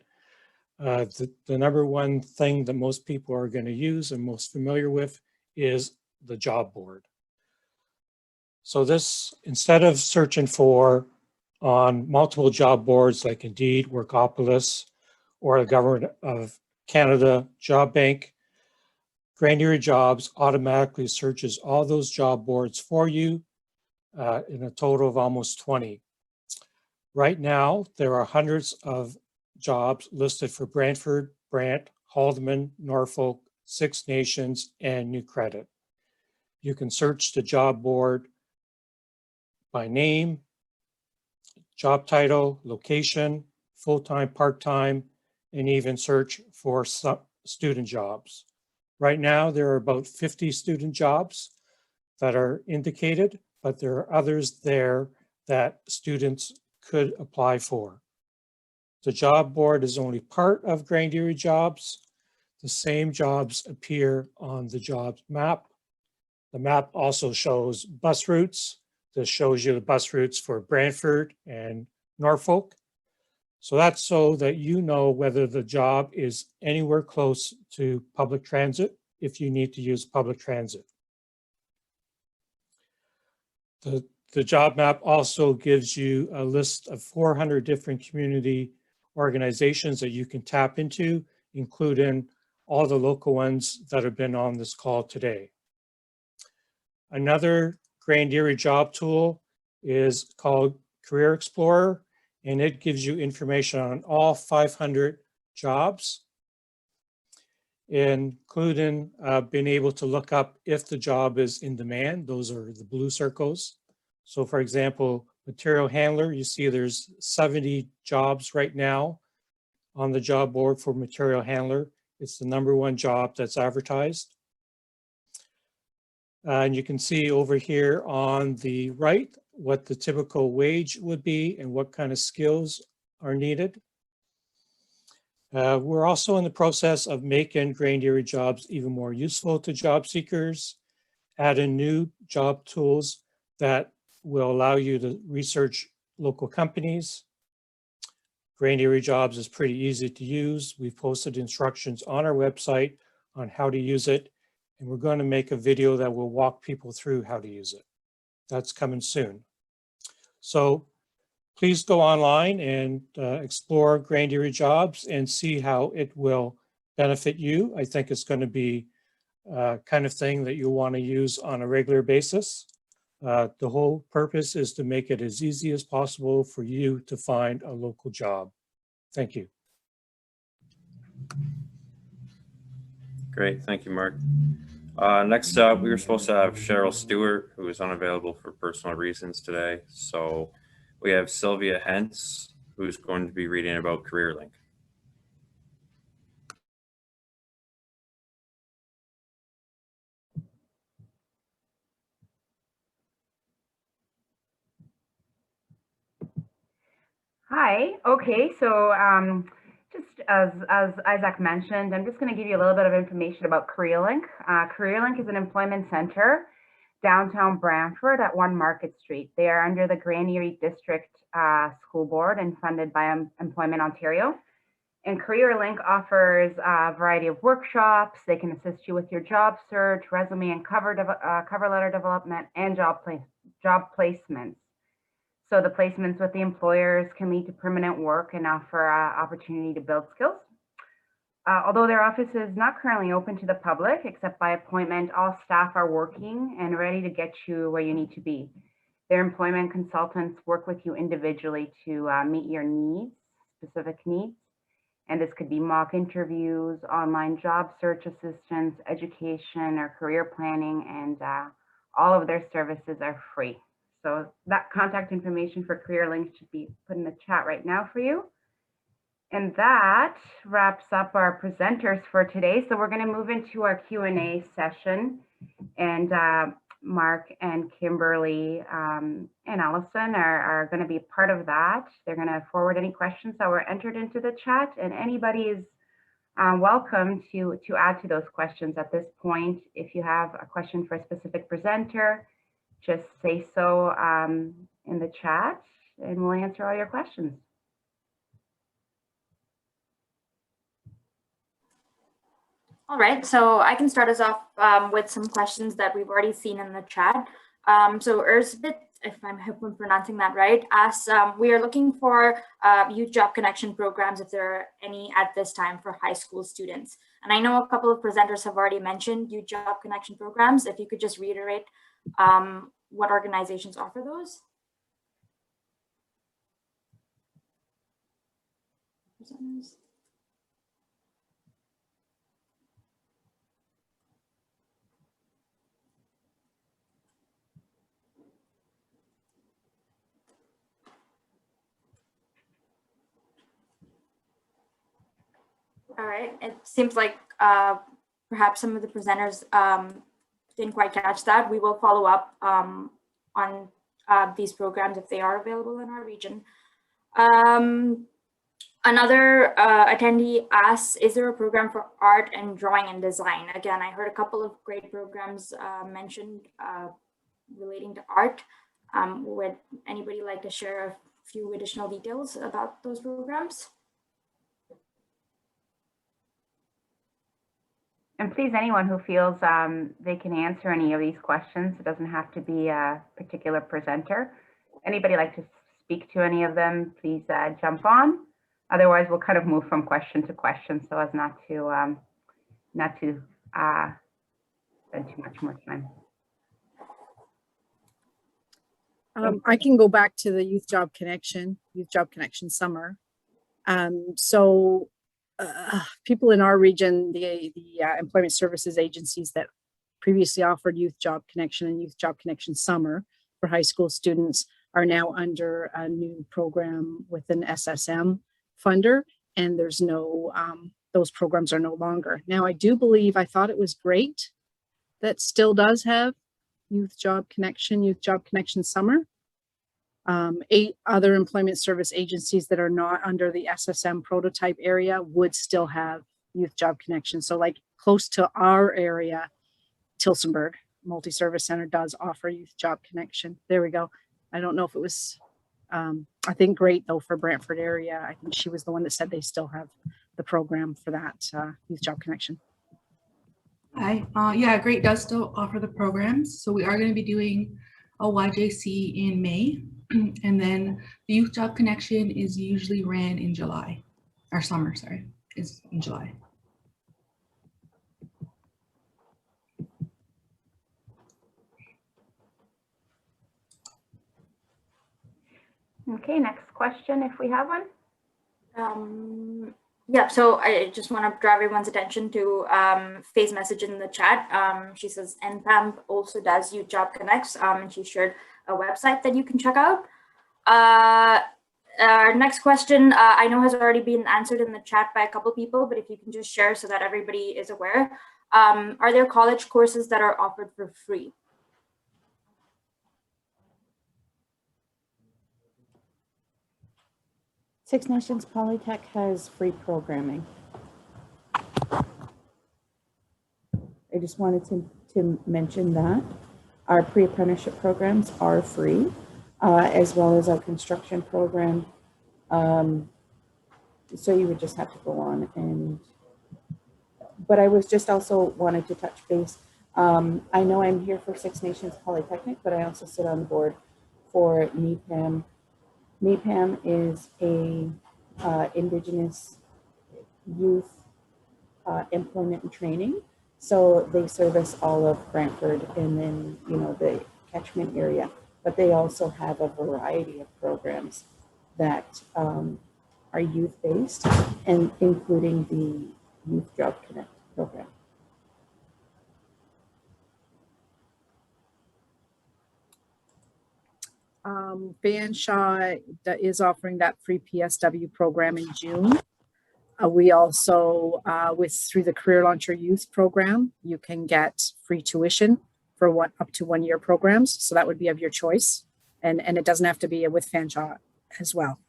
The number one thing that most people are going to use and most familiar with is the job board. So this, instead of searching for on multiple job boards like Indeed, Workopolis, or the Government of Canada Job Bank, Grand Erie Jobs automatically searches all those job boards for you in a total of almost 20. Right now, there are hundreds of jobs listed for Brantford, Brandt, Haldimand, Norfolk, Six Nations, and New Credit. You can search the job board by name, job title, location, full-time, part-time, and even search for student jobs. Right now, there are about 50 student jobs that are indicated, but there are others there that students could apply for. The job board is only part of Grand Erie Jobs. The same jobs appear on the jobs map. The map also shows bus routes. This shows you the bus routes for Brantford and Norfolk. So that's so that you know whether the job is anywhere close to public transit if you need to use public transit. The job map also gives you a list of 400 different community organizations that you can tap into, including all the local ones that have been on this call today. Another Grand Erie job tool is called Career Explorer, and it gives you information on all 500 jobs, including being able to look up if the job is in demand. Those are the blue circles. So for example, material handler, you see there's 70 jobs right now on the job board for material handler. It's the #1 job that's advertised. And you can see over here on the right what the typical wage would be and what kind of skills are needed. We're also in the process of making Grand Erie Jobs even more useful to job seekers, adding new job tools that will allow you to research local companies. Grand Erie Jobs is pretty easy to use. We've posted instructions on our website on how to use it, and we're going to make a video that will walk people through how to use it. That's coming soon. So please go online and explore Grand Erie Jobs and see how it will benefit you. I think it's going to be kind of thing that you want to use on a regular basis. The whole purpose is to make it as easy as possible for you to find a local job. Thank you. Great, thank you, Mark. Next up, we were supposed to have Cheryl Stewart, who is unavailable for personal reasons today. So we have Sylvia Hentz, who's going to be reading about CareerLink. Hi. Okay, so just as Isaac mentioned, I'm just going to give you a little bit of information about CareerLink. CareerLink is an employment center downtown Brantford at 1 Market Street. They are under the Grand Erie District School Board and funded by Employment Ontario. And CareerLink offers a variety of workshops. They can assist you with your job search, resume and cover letter development, and job placements. So the placements with the employers can lead to permanent work and offer opportunity to build skills. Although their office is not currently open to the public, except by appointment, all staff are working and ready to get you where you need to be. Their employment consultants work with you individually to meet your needs, specific needs. And this could be mock interviews, online job search assistance, education, or career planning, and all of their services are free. So that contact information for CareerLink should be put in the chat right now for you. And that wraps up our presenters for today. So we're going to move into our Q&A session. And Mark and Kimberly and Allison are going to be part of that. They're going to forward any questions that were entered into the chat, and anybody is welcome to add to those questions at this point. If you have a question for a specific presenter, just say so in the chat and we'll answer all your questions. All right, so I can start us off with some questions that we've already seen in the chat. So Erzbit, if I'm pronouncing that right, asks, we are looking for youth job connection programs, if there are any at this time for high school students. And I know a couple of presenters have already mentioned youth job connection programs. If you could just reiterate what organizations offer those. All right, it seems like perhaps some of the presenters didn't quite catch that. We will follow up on these programs if they are available in our region. Another attendee asks, is there a program for art and drawing and design? Again, I heard a couple of great programs mentioned relating to art. Would anybody like to share a few additional details about those programs? And please, anyone who feels they can answer any of these questions, it doesn't have to be a particular presenter. Anybody like to speak to any of them, please jump on. Otherwise, we'll kind of move from question to question so as not to spend too much more time. I can go back to the Youth Job Connection Summer. People in our region, the employment services agencies that previously offered Youth Job Connection and Youth Job Connection Summer for high school students are now under a new program with an SSM funder, and there's no, those programs are no longer. Now, I do believe, I thought it was great that still does have Youth Job Connection Summer. 8 other employment service agencies that are not under the SSM prototype area would still have Youth Job Connection. So like close to our area, Tillsonburg Multi-Service Center does offer Youth Job Connection. There we go. I don't know if it was, I think great though for Brantford area. I think she was the one that said they still have the program for that Youth Job Connection. Hi, yeah, Great does still offer the programs. So we are going to be doing a YJC in May, and then the Youth Job Connection is usually ran in July. Our summer, sorry, is in July. Okay, next question if we have one. Yeah, so I just want to draw everyone's attention to Faye's message in the chat. She says NPAM also does Youth Job Connects, and she shared a website that you can check out. Our next question, I know has already been answered in the chat by a couple people, but if you can just share so that everybody is aware. Are there college courses that are offered for free? Six Nations Polytech has free programming. I just wanted to mention that. Our pre-apprenticeship programs are free, as well as our construction program. So you would just have to go on and, but I was just also wanted to touch base. I know I'm here for Six Nations Polytechnic, but I also sit on the board for NEPAM. NEPAM is a Indigenous youth employment and training. So they service all of Brantford and then, you know, the catchment area, but they also have a variety of programs that are youth-based, and including the Youth Job Connect program. Fanshawe is offering that free PSW program in June. We also, through the Career Launcher Youth program, you can get free tuition for up to 1 year programs. So that would be of your choice. And it doesn't have to be with Fanshawe as well.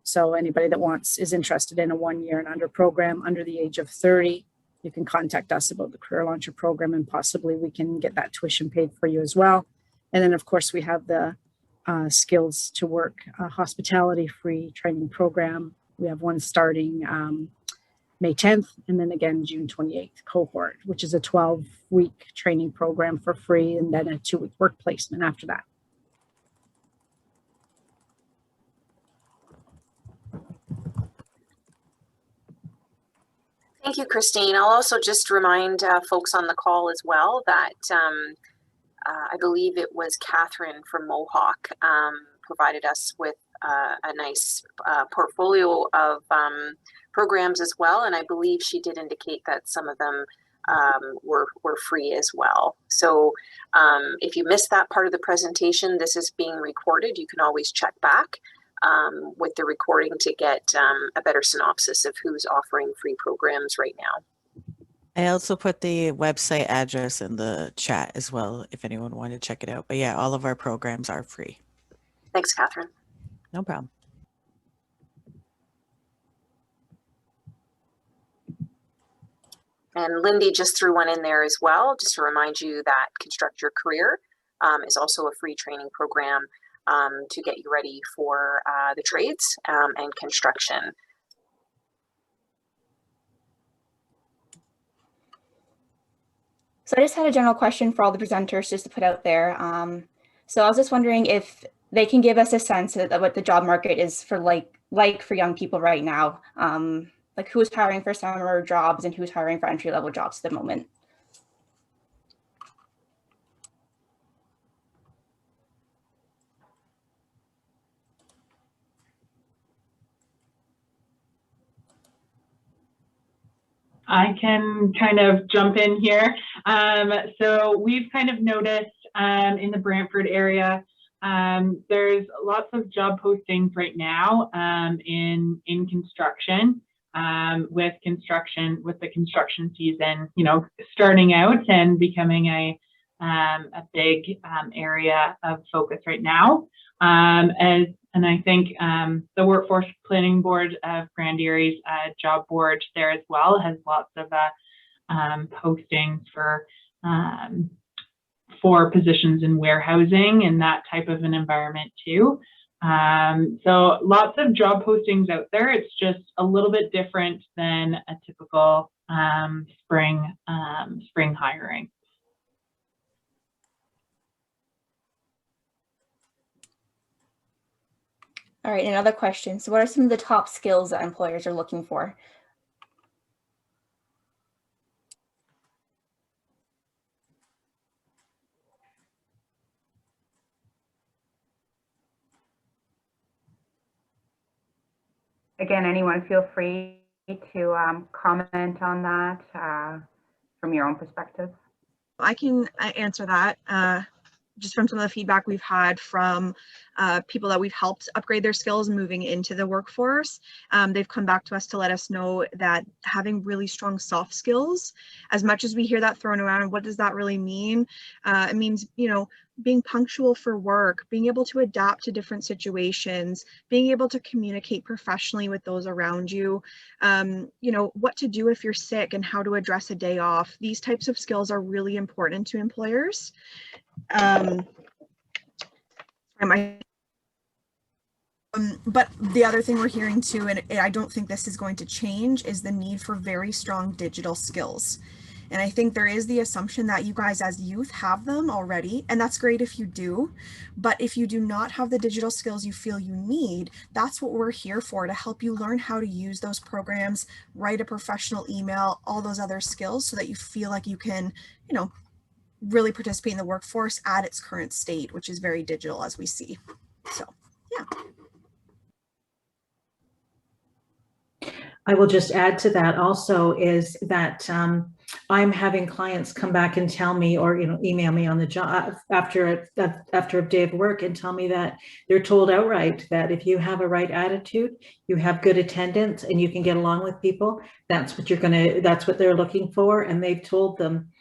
So anybody that is interested in a 1 year and under program under the age of 30, you can contact us about the Career Launcher program, and possibly we can get that tuition paid for you as well. And then of course we have the Skills to Work hospitality free training program. We have one starting May 10th, and then again June 28th, Cohort, which is a 12-week training program for free, and then a 2-week work placement after that. Thank you, Christine. I'll also just remind folks on the call as well that I believe it was Catherine from Mohawk provided us with a nice portfolio of programs as well, and I believe she did indicate that some of them were free as well. So if you missed that part of the presentation, this is being recorded. You can always check back with the recording to get a better synopsis of who's offering free programs right now. I also put the website address in the chat as well, if anyone wanted to check it out. But yeah, all of our programs are free. Thanks, Catherine. No problem. And Lindy just threw one in there as well, just to remind you that Construct Your Career is also a free training program to get you ready for the trades and construction. So I just had a general question for all the presenters just to put out there. So I was just wondering if they can give us a sense of what the job market is for like for young people right now. Like who's hiring for summer jobs and who's hiring for entry-level jobs at the moment. I can kind of jump in here. So we've kind of noticed in the Brantford area, there's lots of job postings right now in construction, with the construction season, you know, starting out and becoming a big area of focus right now. And I think the Workforce Planning Board of Grand Erie's job board there as well has lots of postings for positions in warehousing and that type of an environment too. So lots of job postings out there. It's just a little bit different than a typical spring hiring. All right, another question. So what are some of the top skills that employers are looking for? Again, anyone feel free to comment on that from your own perspective? I can answer that. Just from some of the feedback we've had from people that we've helped upgrade their skills moving into the workforce. They've come back to us to let us know that having really strong soft skills, as much as we hear that thrown around, what does that really mean? It means, you know, being punctual for work, being able to adapt to different situations, being able to communicate professionally with those around you, you know, what to do if you're sick and how to address a day off. These types of skills are really important to employers. But the other thing we're hearing too, and I don't think this is going to change, is the need for very strong digital skills. And I think there is the assumption that you guys as youth have them already, and that's great if you do. But if you do not have the digital skills you feel you need, that's what we're here for, to help you learn how to use those programs, write a professional email, all those other skills, so that you feel like you can, you know, really participate in the workforce at its current state, which is very digital, as we see. So, yeah. I will just add to that also is that I'm having clients come back and tell me, or, you know, email me on the job after a day of work and tell me that they're told outright that if you have a right attitude, you have good attendance, and you can get along with people, that's what that's what they're looking for. And they've told them,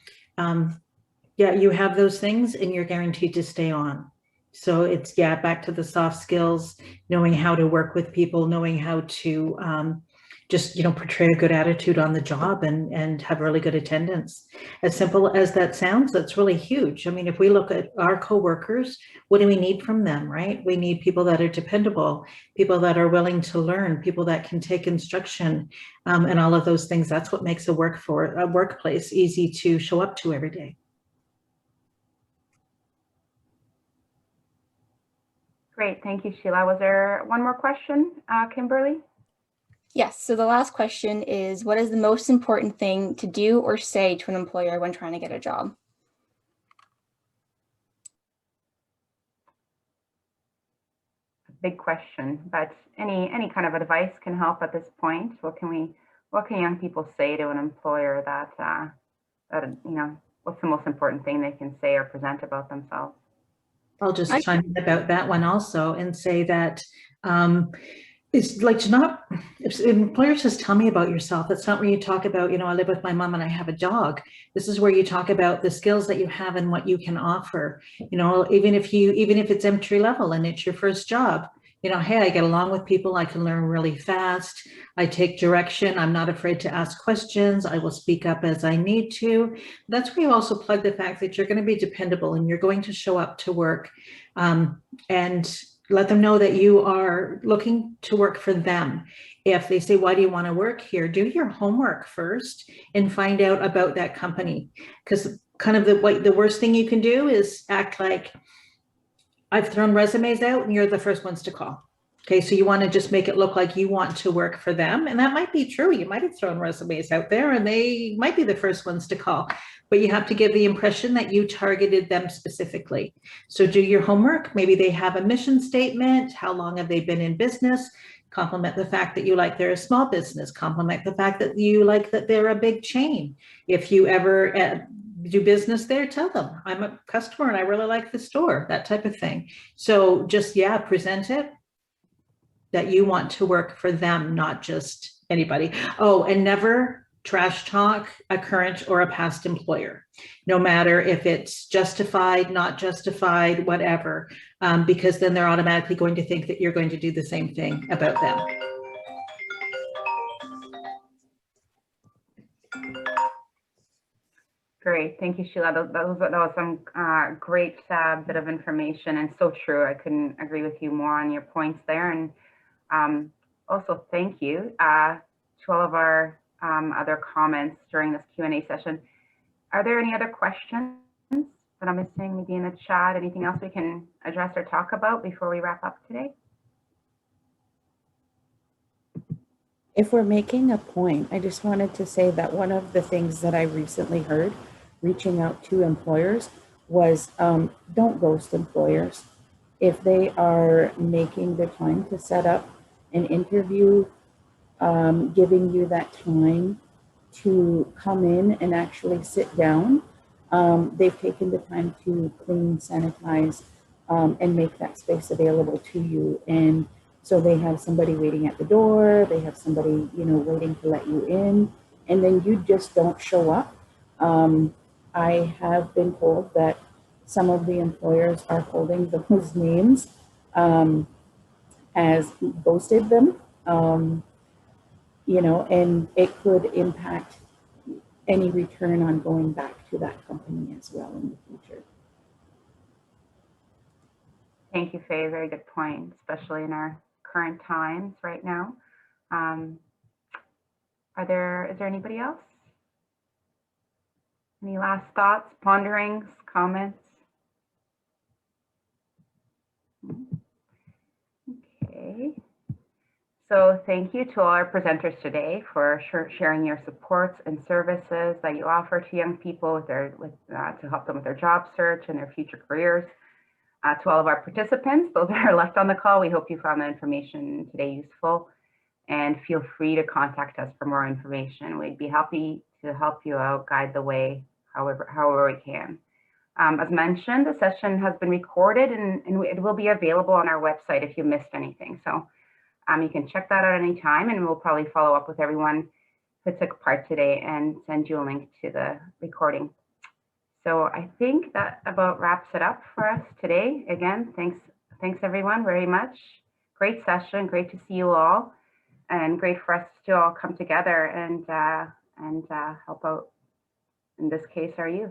yeah, you have those things and you're guaranteed to stay on. So it's, yeah, back to the soft skills, knowing how to work with people, knowing how to just, you know, portray a good attitude on the job and have really good attendance. As simple as that sounds, that's really huge. I mean, if we look at our coworkers, what do we need from them, right? We need people that are dependable, people that are willing to learn, people that can take instruction, and all of those things. That's what makes a workplace easy to show up to every day. Great, thank you, Sheila. Was there one more question, Kimberly? Yes, so the last question is, what is the most important thing to do or say to an employer when trying to get a job? Big question, but any kind of advice can help at this point. What can young people say to an employer that you know, what's the most important thing they can say or present about themselves? I'll just chime in about that one also and say that it's like, if employer says, tell me about yourself, that's not where you talk about, you know, I live with my mom and I have a dog. This is where you talk about the skills that you have and what you can offer. You know, even if it's entry level and it's your first job, you know, hey, I get along with people, I can learn really fast, I take direction, I'm not afraid to ask questions, I will speak up as I need to. That's where you also plug the fact that you're going to be dependable and you're going to show up to work, and let them know that you are looking to work for them. If they say, why do you want to work here? Do your homework first and find out about that company. Because kind of the worst thing you can do is act like, I've thrown resumes out and you're the first ones to call. Okay, so you want to just make it look like you want to work for them. And that might be true. You might have thrown resumes out there and they might be the first ones to call. But you have to give the impression that you targeted them specifically. So do your homework. Maybe they have a mission statement. How long have they been in business? Compliment the fact that you like they're a small business. Compliment the fact that you like that they're a big chain. If you ever do business there, tell them I'm a customer and I really like the store, that type of thing. So just, yeah, present it that you want to work for them, not just anybody. Oh, and never trash talk a current or a past employer, no matter if it's justified, not justified, whatever, because then they're automatically going to think that you're going to do the same thing about them. Great, thank you, Sheila. That was some great bit of information, and so true. I couldn't agree with you more on your points there. And also thank you to all of our other comments during this Q&A session. Are there any other questions that I'm missing, maybe in the chat? Anything else we can address or talk about before we wrap up today? If we're making a point, I just wanted to say that one of the things that I recently heard reaching out to employers was don't ghost employers. If they are making the time to set up an interview giving you that time to come in and actually sit down. They've taken the time to clean, sanitize, and make that space available to you. And so they have somebody waiting at the door, they have somebody, you know, waiting to let you in, and then you just don't show up. I have been told that some of the employers are holding those names as ghosted them, you know, and it could impact any return on going back to that company as well in the future. Thank you, Faye. Very good point, especially in our current times right now. Is there anybody else? Any last thoughts, ponderings, comments? Okay. So thank you to all our presenters today for sharing your supports and services that you offer to young people to help them with their job search and their future careers. To all of our participants, those that are left on the call, we hope you found the information today useful, and feel free to contact us for more information. We'd be happy to help you out, guide the way, however we can. As mentioned, the session has been recorded and it will be available on our website if you missed anything. So you can check that out anytime, and we'll probably follow up with everyone who took part today and send you a link to the recording. So I think that about wraps it up for us today. Again, thanks everyone very much. Great session, great to see you all, and great for us to all come together and help out, in this case, our youth.